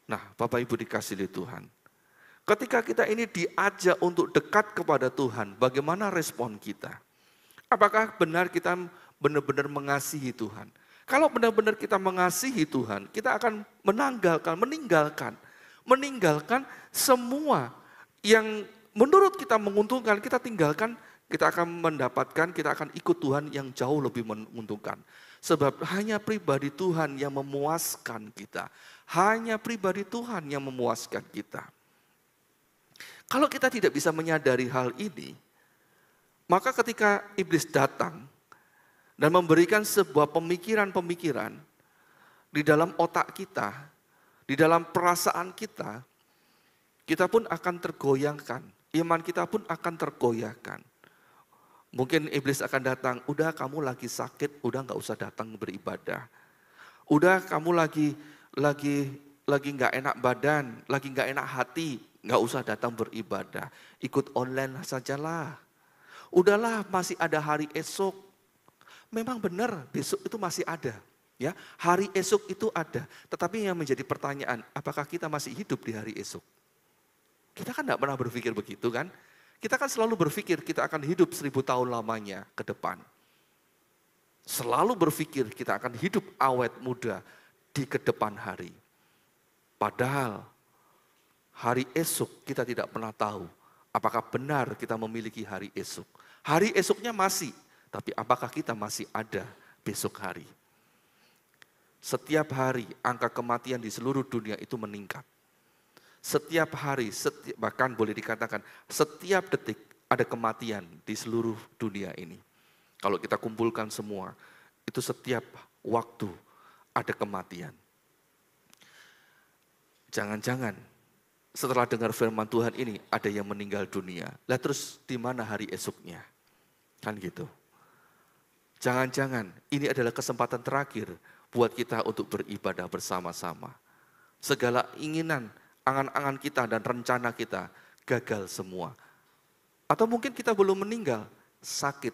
Nah, Bapak Ibu dikasih oleh Tuhan. Ketika kita ini diajak untuk dekat kepada Tuhan, bagaimana respon kita? Apakah benar kita benar-benar mengasihi Tuhan? Kalau benar-benar kita mengasihi Tuhan, kita akan meninggalkan semua yang menurut kita menguntungkan, kita tinggalkan, kita akan ikut Tuhan yang jauh lebih menguntungkan. Sebab hanya pribadi Tuhan yang memuaskan kita. Hanya pribadi Tuhan yang memuaskan kita. Kalau kita tidak bisa menyadari hal ini, maka ketika iblis datang dan memberikan sebuah pemikiran-pemikiran di dalam otak kita, di dalam perasaan kita, kita pun akan tergoyangkan, iman kita pun akan tergoyahkan. Mungkin iblis akan datang, udah kamu lagi sakit, udah gak usah datang beribadah. Udah kamu lagi gak enak badan, lagi gak enak hati, gak usah datang beribadah. Ikut online sajalah. Udahlah, masih ada hari esok. Memang benar, besok itu masih ada. Ya, hari esok itu ada. Tetapi yang menjadi pertanyaan, apakah kita masih hidup di hari esok? Kita kan gak pernah berpikir begitu kan? Kita kan selalu berpikir kita akan hidup 1000 tahun lamanya ke depan. Selalu berpikir kita akan hidup awet muda di kedepan hari. Padahal hari esok kita tidak pernah tahu apakah benar kita memiliki hari esok. Hari esoknya masih, tapi apakah kita masih ada besok hari? Setiap hari angka kematian di seluruh dunia itu meningkat. Setiap hari, bahkan boleh dikatakan setiap detik ada kematian di seluruh dunia ini. Kalau kita kumpulkan semua, itu setiap waktu ada kematian. Jangan-jangan setelah dengar firman Tuhan ini ada yang meninggal dunia. Lah terus di mana hari esoknya? Kan gitu. Jangan-jangan ini adalah kesempatan terakhir buat kita untuk beribadah bersama-sama. segala inginan, angan-angan kita dan rencana kita gagal semua. Atau mungkin kita belum meninggal, sakit.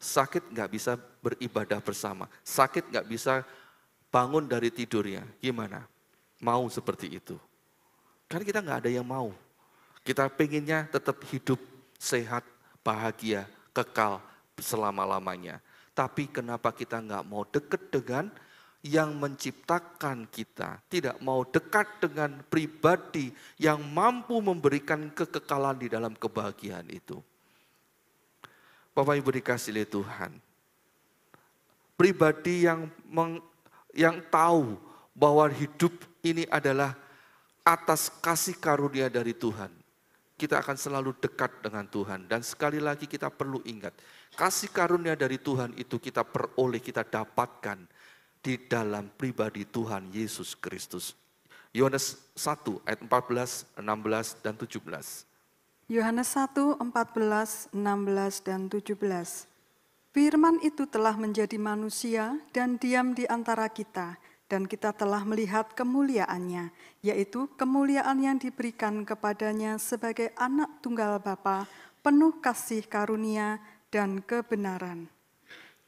Sakit nggak bisa beribadah bersama, sakit nggak bisa bangun dari tidurnya. Gimana? Mau seperti itu? Kan kita nggak ada yang mau. Kita pengennya tetap hidup sehat, bahagia, kekal selama-lamanya. Tapi kenapa kita nggak mau dekat dengan yang menciptakan kita, tidak mau dekat dengan pribadi yang mampu memberikan kekekalan di dalam kebahagiaan itu. Bapak Ibu dikasihi oleh Tuhan, pribadi yang tahu bahwa hidup ini adalah atas kasih karunia dari Tuhan, kita akan selalu dekat dengan Tuhan. Dan sekali lagi kita perlu ingat, kasih karunia dari Tuhan itu kita peroleh, kita dapatkan di dalam pribadi Tuhan Yesus Kristus. Yohanes 1 ayat 14, 16, dan 17. Yohanes 1, 14, 16, dan 17. Firman itu telah menjadi manusia dan diam di antara kita, dan kita telah melihat kemuliaannya, yaitu kemuliaan yang diberikan kepadanya sebagai anak tunggal Bapa, penuh kasih karunia dan kebenaran.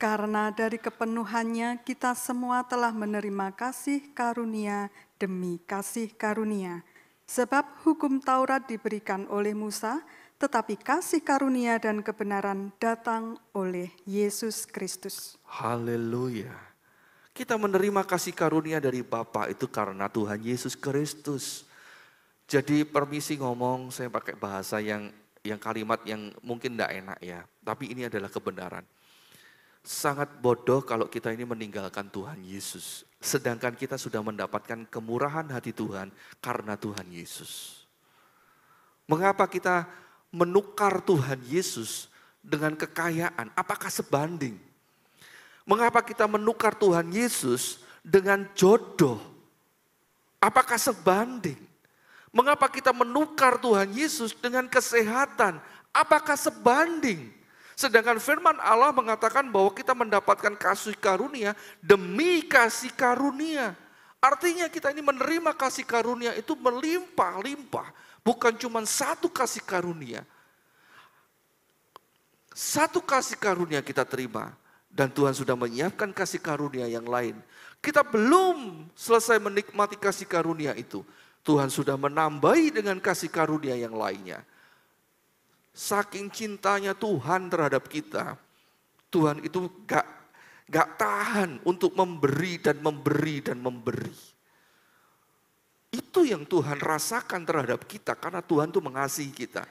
Karena dari kepenuhannya kita semua telah menerima kasih karunia demi kasih karunia. Sebab hukum Taurat diberikan oleh Musa, tetapi kasih karunia dan kebenaran datang oleh Yesus Kristus. Haleluya. Kita menerima kasih karunia dari Bapa itu karena Tuhan Yesus Kristus. Jadi permisi ngomong, saya pakai bahasa yang kalimat yang mungkin tidak enak ya. Tapi ini adalah kebenaran. Sangat bodoh kalau kita ini meninggalkan Tuhan Yesus. Sedangkan kita sudah mendapatkan kemurahan hati Tuhan karena Tuhan Yesus. Mengapa kita menukar Tuhan Yesus dengan kekayaan? Apakah sebanding? Mengapa kita menukar Tuhan Yesus dengan jodoh? Apakah sebanding? Mengapa kita menukar Tuhan Yesus dengan kesehatan? Apakah sebanding? Sedangkan firman Allah mengatakan bahwa kita mendapatkan kasih karunia demi kasih karunia. Artinya kita ini menerima kasih karunia itu melimpah-limpah. Bukan cuma satu kasih karunia. Satu kasih karunia kita terima. Dan Tuhan sudah menyiapkan kasih karunia yang lain. Kita belum selesai menikmati kasih karunia itu. Tuhan sudah menambahi dengan kasih karunia yang lainnya. Saking cintanya Tuhan terhadap kita, Tuhan itu gak tahan untuk memberi dan memberi dan memberi. Itu yang Tuhan rasakan terhadap kita karena Tuhan itu mengasihi kita.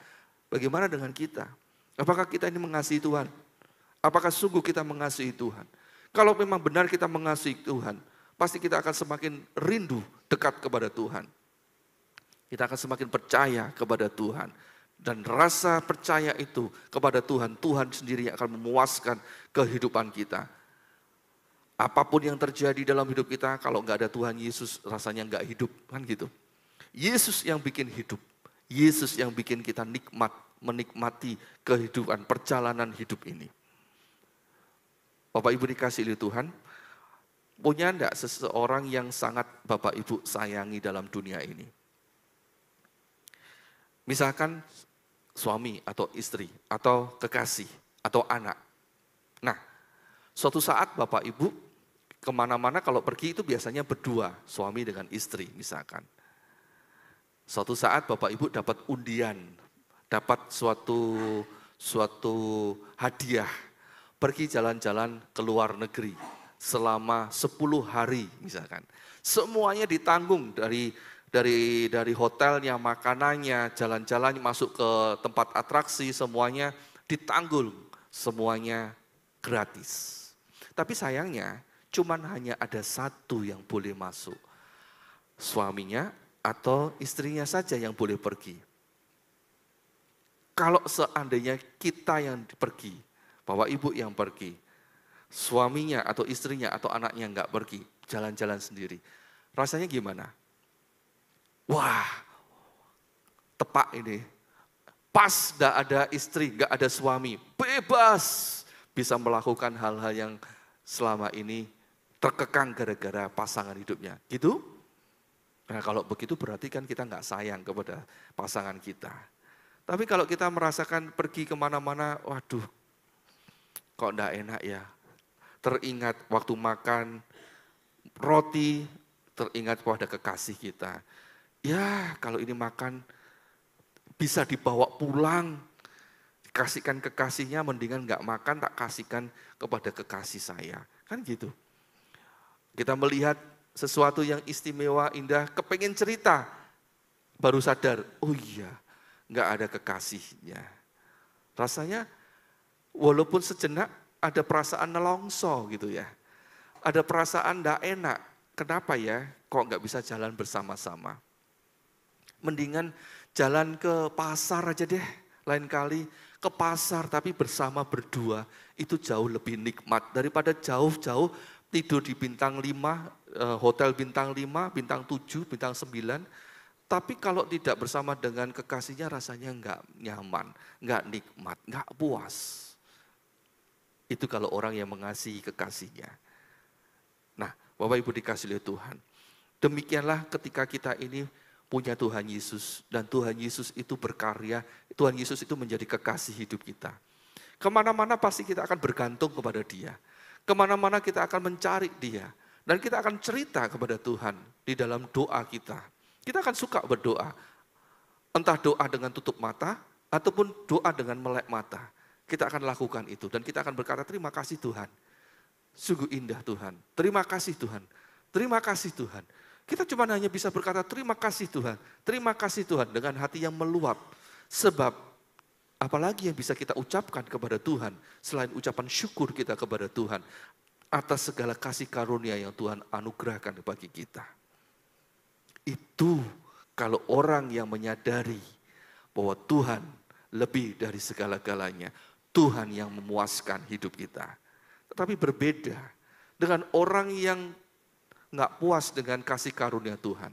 Bagaimana dengan kita? Apakah kita ini mengasihi Tuhan? Apakah sungguh kita mengasihi Tuhan? Kalau memang benar kita mengasihi Tuhan, pasti kita akan semakin rindu dekat kepada Tuhan. Kita akan semakin percaya kepada Tuhan. Dan rasa percaya itu kepada Tuhan, Tuhan sendiri yang akan memuaskan kehidupan kita. Apapun yang terjadi dalam hidup kita, kalau nggak ada Tuhan Yesus, rasanya nggak hidup, kan gitu. Yesus yang bikin hidup, Yesus yang bikin kita menikmati kehidupan, perjalanan hidup ini. Bapak Ibu dikasih oleh Tuhan, punya enggak seseorang yang sangat Bapak Ibu sayangi dalam dunia ini? Misalkan suami atau istri, atau kekasih, atau anak. Nah, suatu saat Bapak Ibu kemana-mana kalau pergi itu biasanya berdua, suami dengan istri misalkan. Suatu saat Bapak Ibu dapat undian, dapat suatu hadiah, pergi jalan-jalan ke luar negeri selama 10 hari misalkan. Semuanya ditanggung dari hotelnya, makanannya, jalan-jalan masuk ke tempat atraksi, semuanya ditanggung, semuanya gratis. Tapi sayangnya, cuman hanya ada satu yang boleh masuk. Suaminya atau istrinya saja yang boleh pergi. Kalau seandainya kita yang pergi, Bapak Ibu yang pergi, suaminya atau istrinya atau anaknya enggak pergi, jalan-jalan sendiri. Rasanya gimana? Wah, tepak ini. Pas gak ada istri, gak ada suami, bebas. Bisa melakukan hal-hal yang selama ini terkekang gara-gara pasangan hidupnya. Gitu? Nah kalau begitu berarti kan kita nggak sayang kepada pasangan kita. Tapi kalau kita merasakan pergi kemana-mana, waduh kok enggak enak ya. Teringat waktu makan roti, teringat pada kekasih kita. Ya kalau ini makan bisa dibawa pulang, kasihkan kekasihnya, mendingan nggak makan tak kasihkan kepada kekasih saya. Kan gitu. Kita melihat sesuatu yang istimewa, indah, kepengen cerita, baru sadar, oh iya, nggak ada kekasihnya. Rasanya walaupun sejenak ada perasaan nelongso gitu ya. Ada perasaan nggak enak. Kenapa ya kok nggak bisa jalan bersama-sama? Mendingan jalan ke pasar aja deh, lain kali ke pasar tapi bersama berdua. Itu jauh lebih nikmat daripada jauh-jauh tidur di bintang 5, hotel bintang 5, bintang 7, bintang 9. Tapi kalau tidak bersama dengan kekasihnya rasanya nggak nyaman, nggak nikmat, nggak puas. Itu kalau orang yang mengasihi kekasihnya. Nah, Bapak Ibu dikasihi oleh Tuhan. Demikianlah ketika kita ini punya Tuhan Yesus. Dan Tuhan Yesus itu berkarya, Tuhan Yesus itu menjadi kekasih hidup kita. Kemana-mana pasti kita akan bergantung kepada Dia. Kemana-mana kita akan mencari Dia. Dan kita akan cerita kepada Tuhan di dalam doa kita. Kita akan suka berdoa. Entah doa dengan tutup mata, ataupun doa dengan melek mata. Kita akan lakukan itu. Dan kita akan berkata, terima kasih Tuhan. Sungguh indah Tuhan. Terima kasih Tuhan. Terima kasih Tuhan. Kita cuma hanya bisa berkata, terima kasih Tuhan. Terima kasih Tuhan dengan hati yang meluap. Sebab apalagi yang bisa kita ucapkan kepada Tuhan selain ucapan syukur kita kepada Tuhan atas segala kasih karunia yang Tuhan anugerahkan bagi kita. Itu kalau orang yang menyadari bahwa Tuhan lebih dari segala-galanya. Tuhan yang memuaskan hidup kita. Tetapi berbeda dengan orang yang nggak puas dengan kasih karunia Tuhan.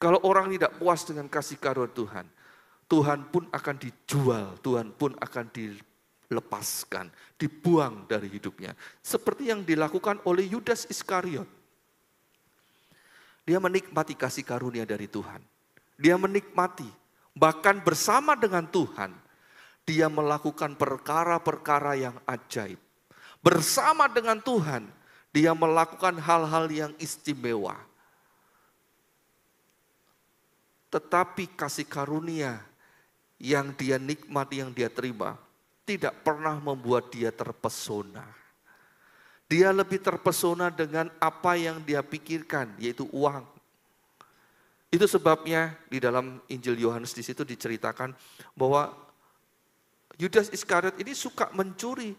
Kalau orang tidak puas dengan kasih karunia Tuhan, Tuhan pun akan dijual, Tuhan pun akan dilepaskan, dibuang dari hidupnya. Seperti yang dilakukan oleh Yudas Iskariot. Dia menikmati kasih karunia dari Tuhan. Dia menikmati, bahkan bersama dengan Tuhan, dia melakukan perkara-perkara yang ajaib. Bersama dengan Tuhan, dia melakukan hal-hal yang istimewa. Tetapi kasih karunia yang dia nikmati, yang dia terima, tidak pernah membuat dia terpesona. Dia lebih terpesona dengan apa yang dia pikirkan, yaitu uang. Itu sebabnya di dalam Injil Yohanes di situ diceritakan bahwa Yudas Iskariot ini suka mencuri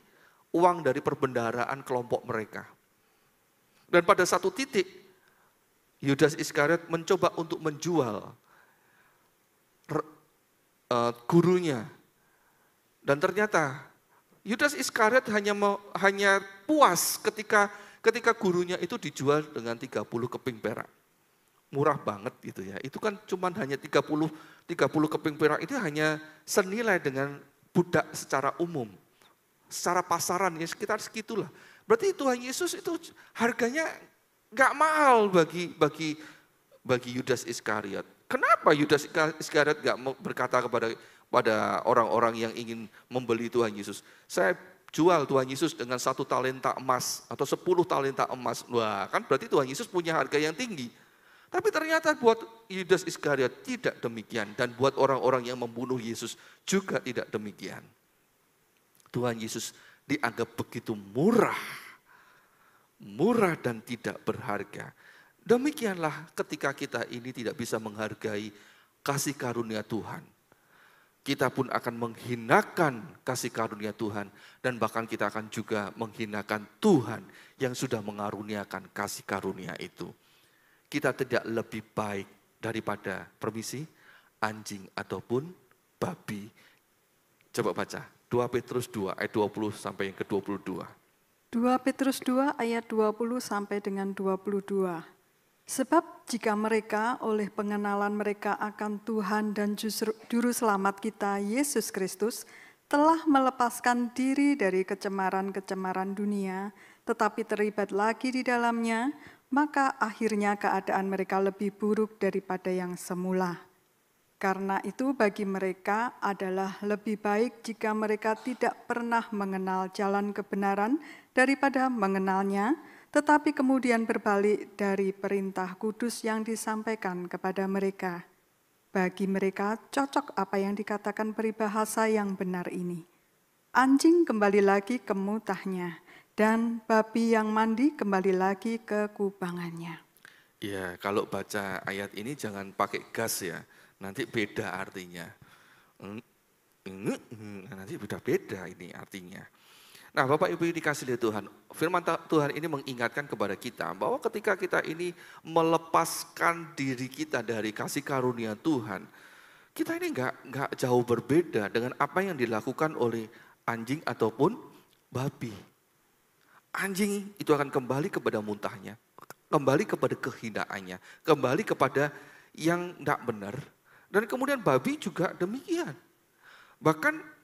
uang dari perbendaharaan kelompok mereka. Dan pada satu titik, Yudas Iskariot mencoba untuk menjual gurunya. Dan ternyata Yudas Iskariot hanya puas ketika gurunya itu dijual dengan 30 keping perak. Murah banget gitu ya. Itu kan cuma hanya 30 keping perak, itu hanya senilai dengan budak secara umum. Secara pasaran ya sekitar segitulah. Berarti Tuhan Yesus itu harganya nggak mahal bagi Yudas Iskariot. Kenapa Yudas Iskariot nggak berkata pada orang-orang yang ingin membeli Tuhan Yesus, saya jual Tuhan Yesus dengan 1 talenta emas atau 10 talenta emas. Wah, kan berarti Tuhan Yesus punya harga yang tinggi. Tapi ternyata buat Yudas Iskariot tidak demikian. Dan buat orang-orang yang membunuh Yesus juga tidak demikian. Tuhan Yesus dianggap begitu murah. Murah dan tidak berharga. Demikianlah ketika kita ini tidak bisa menghargai kasih karunia Tuhan. Kita pun akan menghinakan kasih karunia Tuhan. Dan bahkan kita akan juga menghinakan Tuhan yang sudah mengaruniakan kasih karunia itu. Kita tidak lebih baik daripada permisi, anjing ataupun babi. Coba baca 2 Petrus 2 ayat 20 sampai yang ke-22. 2 Petrus 2 ayat 20 sampai dengan 22. Sebab jika mereka oleh pengenalan mereka akan Tuhan dan Juru Selamat kita Yesus Kristus telah melepaskan diri dari kecemaran-kecemaran dunia, tetapi terlibat lagi di dalamnya, maka akhirnya keadaan mereka lebih buruk daripada yang semula. Karena itu bagi mereka adalah lebih baik jika mereka tidak pernah mengenal jalan kebenaran daripada mengenalnya, tetapi kemudian berbalik dari perintah kudus yang disampaikan kepada mereka. Bagi mereka cocok apa yang dikatakan peribahasa yang benar ini. Anjing kembali lagi ke mutahnya, dan babi yang mandi kembali lagi ke kubangannya. Ya, kalau baca ayat ini jangan pakai gas ya, nanti beda artinya. Nanti beda-beda ini artinya. Nah, Bapak Ibu dikasih oleh Tuhan, firman Tuhan ini mengingatkan kepada kita bahwa ketika kita ini melepaskan diri kita dari kasih karunia Tuhan, kita ini nggak jauh berbeda dengan apa yang dilakukan oleh anjing ataupun babi. Anjing itu akan kembali kepada muntahnya, kembali kepada kehinaannya, kembali kepada yang tidak benar. Dan kemudian babi juga demikian. Bahkan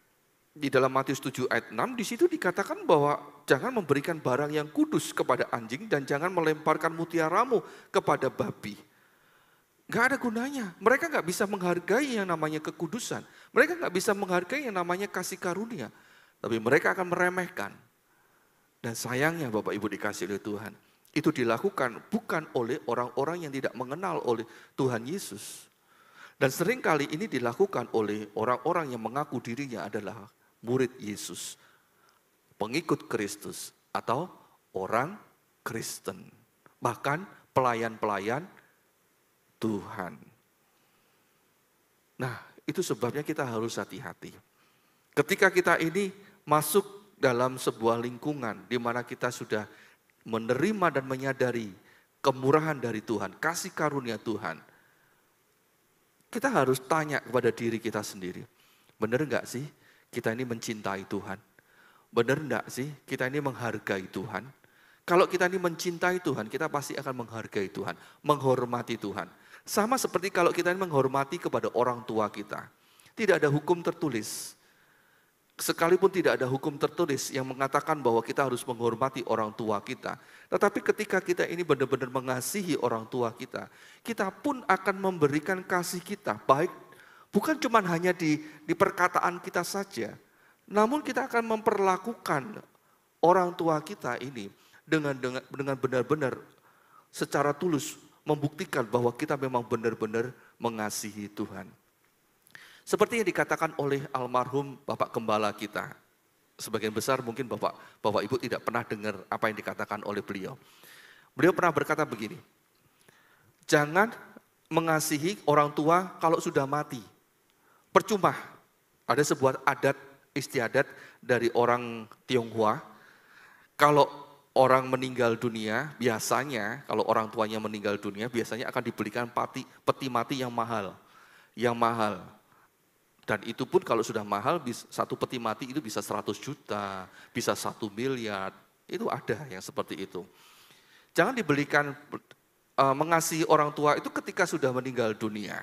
di dalam Matius 7 ayat 6 di situ dikatakan bahwa jangan memberikan barang yang kudus kepada anjing dan jangan melemparkan mutiaramu kepada babi. Gak ada gunanya. Mereka gak bisa menghargai yang namanya kekudusan. Mereka gak bisa menghargai yang namanya kasih karunia. Tapi mereka akan meremehkan. Dan sayangnya Bapak Ibu dikasih oleh Tuhan, itu dilakukan bukan oleh orang-orang yang tidak mengenal oleh Tuhan Yesus. Dan seringkali ini dilakukan oleh orang-orang yang mengaku dirinya adalah murid Yesus, pengikut Kristus, atau orang Kristen. Bahkan pelayan-pelayan Tuhan. Nah, itu sebabnya kita harus hati-hati. Ketika kita ini masuk dalam sebuah lingkungan di mana kita sudah menerima dan menyadari kemurahan dari Tuhan, kasih karunia Tuhan, kita harus tanya kepada diri kita sendiri, benar enggak sih kita ini mencintai Tuhan? Benar enggak sih kita ini menghargai Tuhan? Kalau kita ini mencintai Tuhan, kita pasti akan menghargai Tuhan, menghormati Tuhan. Sama seperti kalau kita ini menghormati kepada orang tua kita. Tidak ada hukum tertulis. Sekalipun tidak ada hukum tertulis yang mengatakan bahwa kita harus menghormati orang tua kita. Tetapi ketika kita ini benar-benar mengasihi orang tua kita, kita pun akan memberikan kasih kita, baik bukan cuma hanya di perkataan kita saja, namun kita akan memperlakukan orang tua kita ini dengan benar-benar secara tulus membuktikan bahwa kita memang benar-benar mengasihi Tuhan. Seperti yang dikatakan oleh almarhum Bapak Gembala kita. Sebagian besar mungkin Bapak Ibu tidak pernah dengar apa yang dikatakan oleh beliau. Beliau pernah berkata begini, jangan mengasihi orang tua kalau sudah mati. Percuma, ada sebuah adat istiadat dari orang Tionghoa, kalau orang meninggal dunia, biasanya kalau orang tuanya meninggal dunia, biasanya akan dibelikan peti mati yang mahal. Dan itu pun kalau sudah mahal, satu peti mati itu bisa 100 juta, bisa 1 miliar, itu ada yang seperti itu. Jangan dibelikan mengasihi orang tua itu ketika sudah meninggal dunia.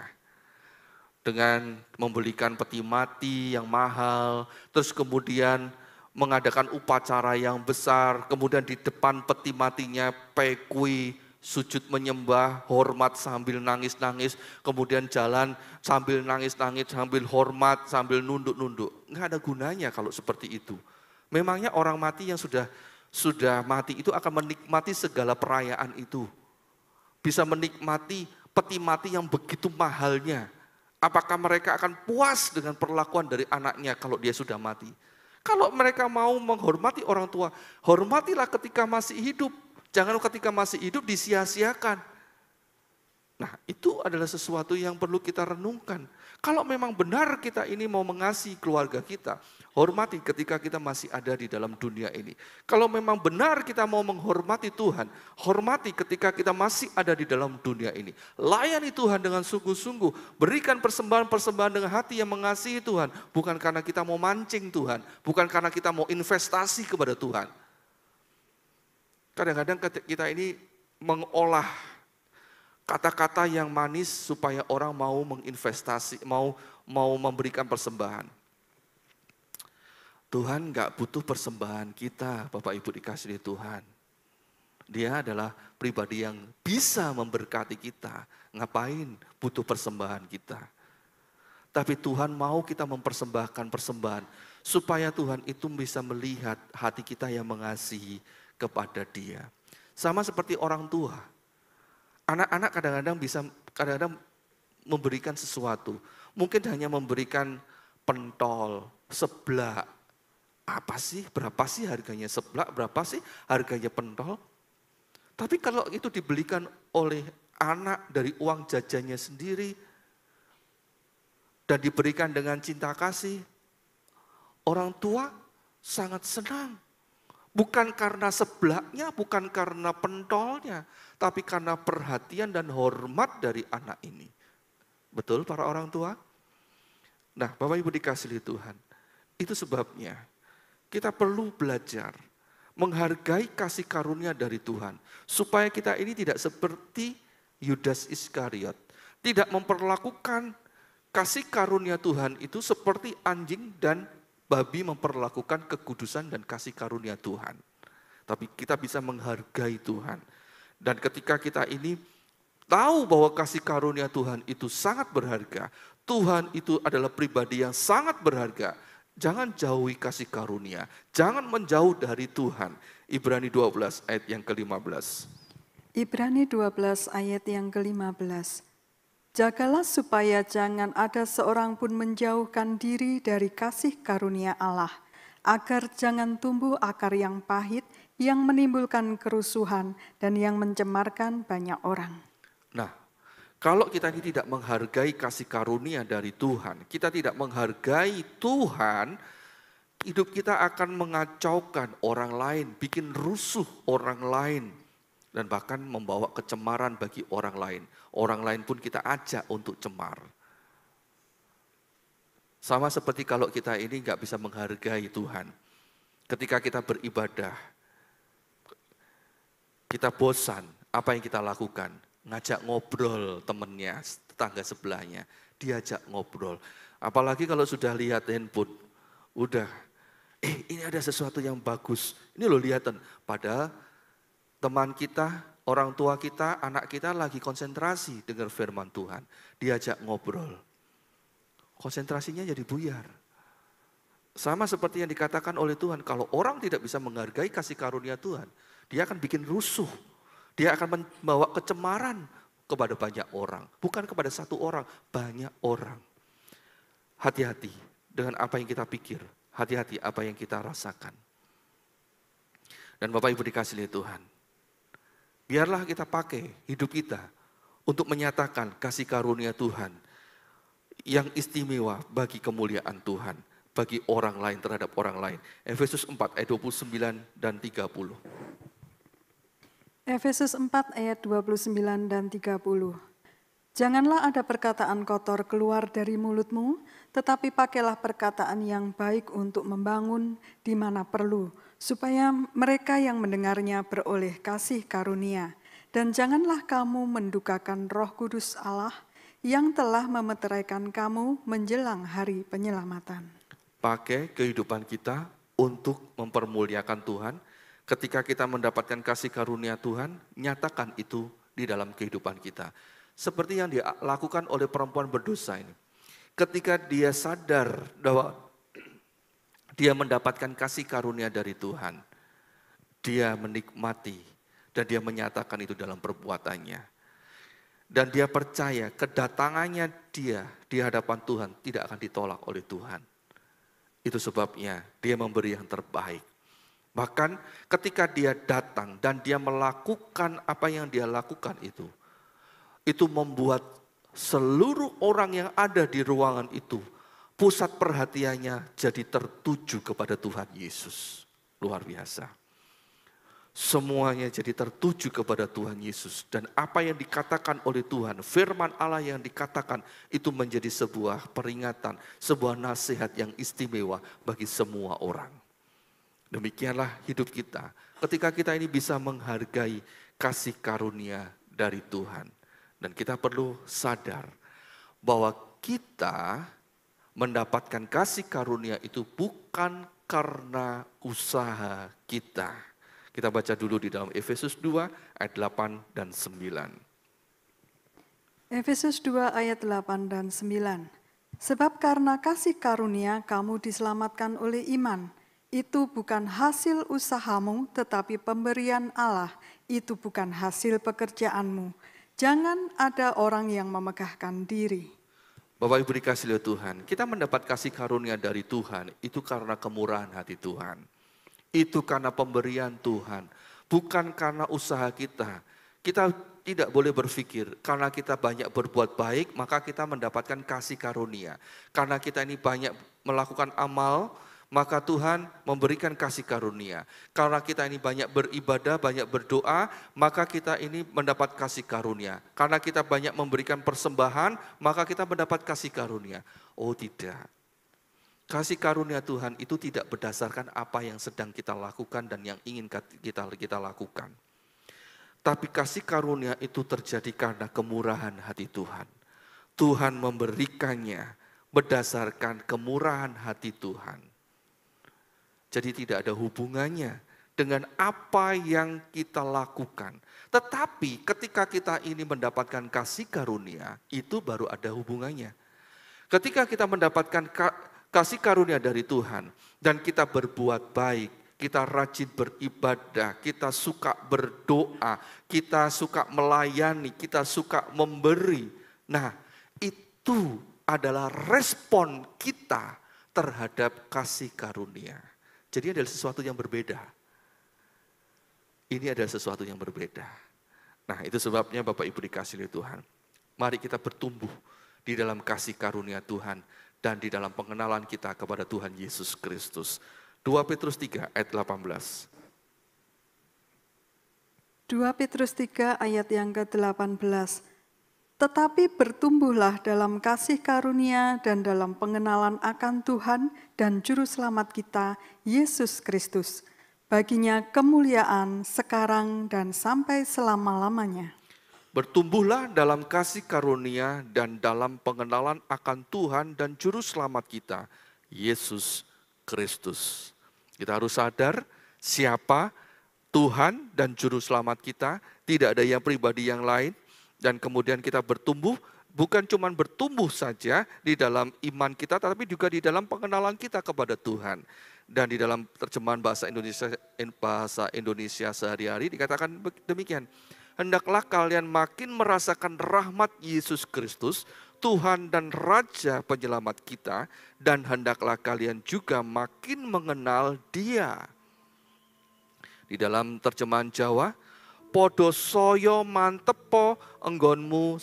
Dengan membelikan peti mati yang mahal, terus kemudian mengadakan upacara yang besar, kemudian di depan peti matinya pekui, sujud menyembah, hormat sambil nangis-nangis, kemudian jalan sambil nangis-nangis, sambil hormat, sambil nunduk-nunduk. Nggak ada gunanya kalau seperti itu. Memangnya orang mati yang sudah mati itu akan menikmati segala perayaan itu. Bisa menikmati peti mati yang begitu mahalnya. Apakah mereka akan puas dengan perlakuan dari anaknya kalau dia sudah mati? Kalau mereka mau menghormati orang tua, hormatilah ketika masih hidup. Jangan ketika masih hidup disia-siakan. Nah, itu adalah sesuatu yang perlu kita renungkan. Kalau memang benar kita ini mau mengasihi keluarga kita, hormati ketika kita masih ada di dalam dunia ini. Kalau memang benar kita mau menghormati Tuhan, hormati ketika kita masih ada di dalam dunia ini. Layani Tuhan dengan sungguh-sungguh, berikan persembahan-persembahan dengan hati yang mengasihi Tuhan. Bukan karena kita mau mancing Tuhan, bukan karena kita mau investasi kepada Tuhan. Kadang-kadang kita ini mengolah kata-kata yang manis supaya orang mau menginvestasi, mau memberikan persembahan. Tuhan gak butuh persembahan kita, Bapak Ibu dikasihi Tuhan. Dia adalah pribadi yang bisa memberkati kita. Ngapain butuh persembahan kita? Tapi Tuhan mau kita mempersembahkan persembahan supaya Tuhan itu bisa melihat hati kita yang mengasihi kepada Dia. Sama seperti orang tua. Anak-anak kadang-kadang memberikan sesuatu. Mungkin hanya memberikan pentol, seblak. Apa sih? Berapa sih harganya seblak? Berapa sih harganya pentol? Tapi kalau itu dibelikan oleh anak dari uang jajannya sendiri dan diberikan dengan cinta kasih, orang tua sangat senang. Bukan karena seblaknya, bukan karena pentolnya, tapi karena perhatian dan hormat dari anak ini. Betul para orang tua? Nah, Bapak Ibu dikasihi Tuhan, itu sebabnya kita perlu belajar menghargai kasih karunia dari Tuhan. Supaya kita ini tidak seperti Yudas Iskariot. Tidak memperlakukan kasih karunia Tuhan itu seperti anjing dan babi memperlakukan kekudusan dan kasih karunia Tuhan. Tapi kita bisa menghargai Tuhan. Dan ketika kita ini tahu bahwa kasih karunia Tuhan itu sangat berharga. Tuhan itu adalah pribadi yang sangat berharga. Jangan jauhi kasih karunia. Jangan menjauh dari Tuhan. Ibrani 12 ayat yang ke-15. Ibrani 12 ayat yang ke-15. Jagalah supaya jangan ada seorang pun menjauhkan diri dari kasih karunia Allah, agar jangan tumbuh akar yang pahit, yang menimbulkan kerusuhan dan yang mencemarkan banyak orang. Nah, kalau kita ini tidak menghargai kasih karunia dari Tuhan, kita tidak menghargai Tuhan, hidup kita akan mengacaukan orang lain, bikin rusuh orang lain, dan bahkan membawa kecemaran bagi orang lain. Orang lain pun kita ajak untuk cemar. Sama seperti kalau kita ini nggak bisa menghargai Tuhan. Ketika kita beribadah, kita bosan, apa yang kita lakukan? Ngajak ngobrol temennya, tetangga sebelahnya, diajak ngobrol. Apalagi kalau sudah lihat handphone, udah, ini ada sesuatu yang bagus, ini loh lihatan. Padahal teman kita, orang tua kita, anak kita lagi konsentrasi dengar firman Tuhan, diajak ngobrol. Konsentrasinya jadi buyar. Sama seperti yang dikatakan oleh Tuhan, kalau orang tidak bisa menghargai kasih karunia Tuhan, dia akan bikin rusuh. Dia akan membawa kecemaran kepada banyak orang. Bukan kepada satu orang, banyak orang. Hati-hati dengan apa yang kita pikir. Hati-hati apa yang kita rasakan. Dan Bapak Ibu dikasihi Tuhan. Biarlah kita pakai hidup kita untuk menyatakan kasih karunia Tuhan yang istimewa bagi kemuliaan Tuhan. Bagi orang lain terhadap orang lain. Efesus 4 ayat 29 dan 30. Efesus 4 ayat 29 dan 30. Janganlah ada perkataan kotor keluar dari mulutmu, tetapi pakailah perkataan yang baik untuk membangun di mana perlu, supaya mereka yang mendengarnya beroleh kasih karunia. Dan janganlah kamu mendukakan Roh Kudus Allah yang telah memeteraikan kamu menjelang hari penyelamatan. Pakai kehidupan kita untuk mempermuliakan Tuhan. Ketika kita mendapatkan kasih karunia Tuhan, nyatakan itu di dalam kehidupan kita. Seperti yang dilakukan oleh perempuan berdosa ini. Ketika dia sadar bahwa dia mendapatkan kasih karunia dari Tuhan, dia menikmati dan dia menyatakan itu dalam perbuatannya. Dan dia percaya kedatangannya dia di hadapan Tuhan tidak akan ditolak oleh Tuhan. Itu sebabnya dia memberi yang terbaik. Bahkan ketika dia datang dan dia melakukan apa yang dia lakukan itu membuat seluruh orang yang ada di ruangan itu, pusat perhatiannya jadi tertuju kepada Tuhan Yesus. Luar biasa. Semuanya jadi tertuju kepada Tuhan Yesus. Dan apa yang dikatakan oleh Tuhan, firman Allah yang dikatakan itu menjadi sebuah peringatan, sebuah nasihat yang istimewa bagi semua orang. Demikianlah hidup kita. Ketika kita ini bisa menghargai kasih karunia dari Tuhan. Dan kita perlu sadar bahwa kita mendapatkan kasih karunia itu bukan karena usaha kita. Kita baca dulu di dalam Efesus 2 ayat 8 dan 9. Efesus 2 ayat 8 dan 9. Sebab karena kasih karunia kamu diselamatkan oleh iman. Itu bukan hasil usahamu, tetapi pemberian Allah. Itu bukan hasil pekerjaanmu. Jangan ada orang yang memegahkan diri. Bapak Ibu dikasihi oleh Tuhan, kita mendapat kasih karunia dari Tuhan, itu karena kemurahan hati Tuhan. Itu karena pemberian Tuhan, bukan karena usaha kita. Kita tidak boleh berpikir, karena kita banyak berbuat baik, maka kita mendapatkan kasih karunia. Karena kita ini banyak melakukan amal, maka Tuhan memberikan kasih karunia. Karena kita ini banyak beribadah, banyak berdoa, maka kita ini mendapat kasih karunia. Karena kita banyak memberikan persembahan, maka kita mendapat kasih karunia. Oh tidak. Kasih karunia Tuhan itu tidak berdasarkan apa yang sedang kita lakukan dan yang ingin kita lakukan. Tapi kasih karunia itu terjadi karena kemurahan hati Tuhan. Tuhan memberikannya berdasarkan kemurahan hati Tuhan. Jadi tidak ada hubungannya dengan apa yang kita lakukan. Tetapi ketika kita ini mendapatkan kasih karunia, itu baru ada hubungannya. Ketika kita mendapatkan kasih karunia dari Tuhan dan kita berbuat baik, kita rajin beribadah, kita suka berdoa, kita suka melayani, kita suka memberi. Nah, itu adalah respon kita terhadap kasih karunia. Jadi adalah sesuatu yang berbeda. Ini adalah sesuatu yang berbeda. Nah, itu sebabnya Bapak Ibu dikasihi oleh Tuhan. Mari kita bertumbuh di dalam kasih karunia Tuhan dan di dalam pengenalan kita kepada Tuhan Yesus Kristus. 2 Petrus 3 ayat 18. 2 Petrus 3 ayat yang ke-18. Tetapi bertumbuhlah dalam kasih karunia dan dalam pengenalan akan Tuhan dan Juru Selamat kita, Yesus Kristus. Baginya kemuliaan sekarang dan sampai selama-lamanya. Bertumbuhlah dalam kasih karunia dan dalam pengenalan akan Tuhan dan Juru Selamat kita, Yesus Kristus. Kita harus sadar siapa Tuhan dan Juru Selamat kita, tidak ada yang pribadi yang lain. Dan kemudian kita bertumbuh, bukan cuma bertumbuh saja di dalam iman kita, tetapi juga di dalam pengenalan kita kepada Tuhan. Dan di dalam terjemahan bahasa Indonesia sehari-hari dikatakan demikian. Hendaklah kalian makin merasakan rahmat Yesus Kristus, Tuhan dan Raja Penyelamat kita, dan hendaklah kalian juga makin mengenal Dia. Di dalam terjemahan Jawa, podo soyo mantepo enggonmu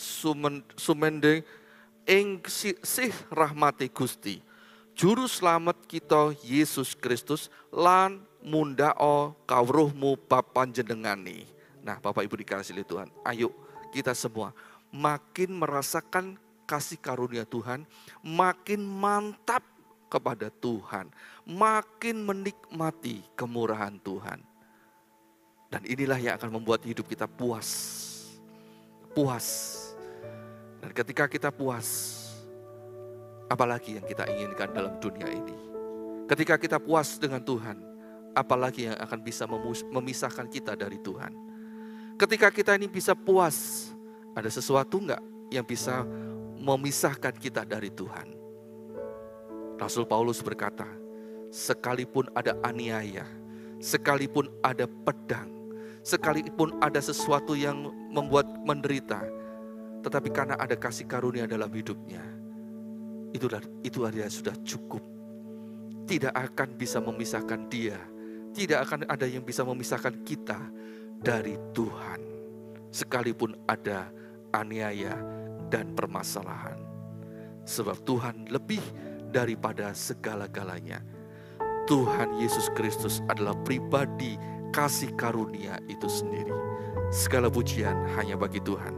sumending ing sih rahmati Gusti. Juru Selamat kita Yesus Kristus lan mundao kawruhmu bab panjenengani. Nah, Bapak Ibu dikasihi Tuhan, ayo kita semua makin merasakan kasih karunia Tuhan, makin mantap kepada Tuhan, makin menikmati kemurahan Tuhan. Dan inilah yang akan membuat hidup kita puas. Puas. Dan ketika kita puas, apalagi yang kita inginkan dalam dunia ini? Ketika kita puas dengan Tuhan, apalagi yang akan bisa memisahkan kita dari Tuhan? Ketika kita ini bisa puas, ada sesuatu enggak yang bisa memisahkan kita dari Tuhan? Rasul Paulus berkata, sekalipun ada aniaya, sekalipun ada pedang, sekalipun ada sesuatu yang membuat menderita, tetapi karena ada kasih karunia dalam hidupnya, itu adalah sudah cukup. Tidak akan bisa memisahkan dia, tidak akan ada yang bisa memisahkan kita dari Tuhan, sekalipun ada aniaya dan permasalahan. Sebab Tuhan lebih daripada segala-galanya. Tuhan Yesus Kristus adalah pribadi kasih karunia itu sendiri. Segala pujian hanya bagi Tuhan.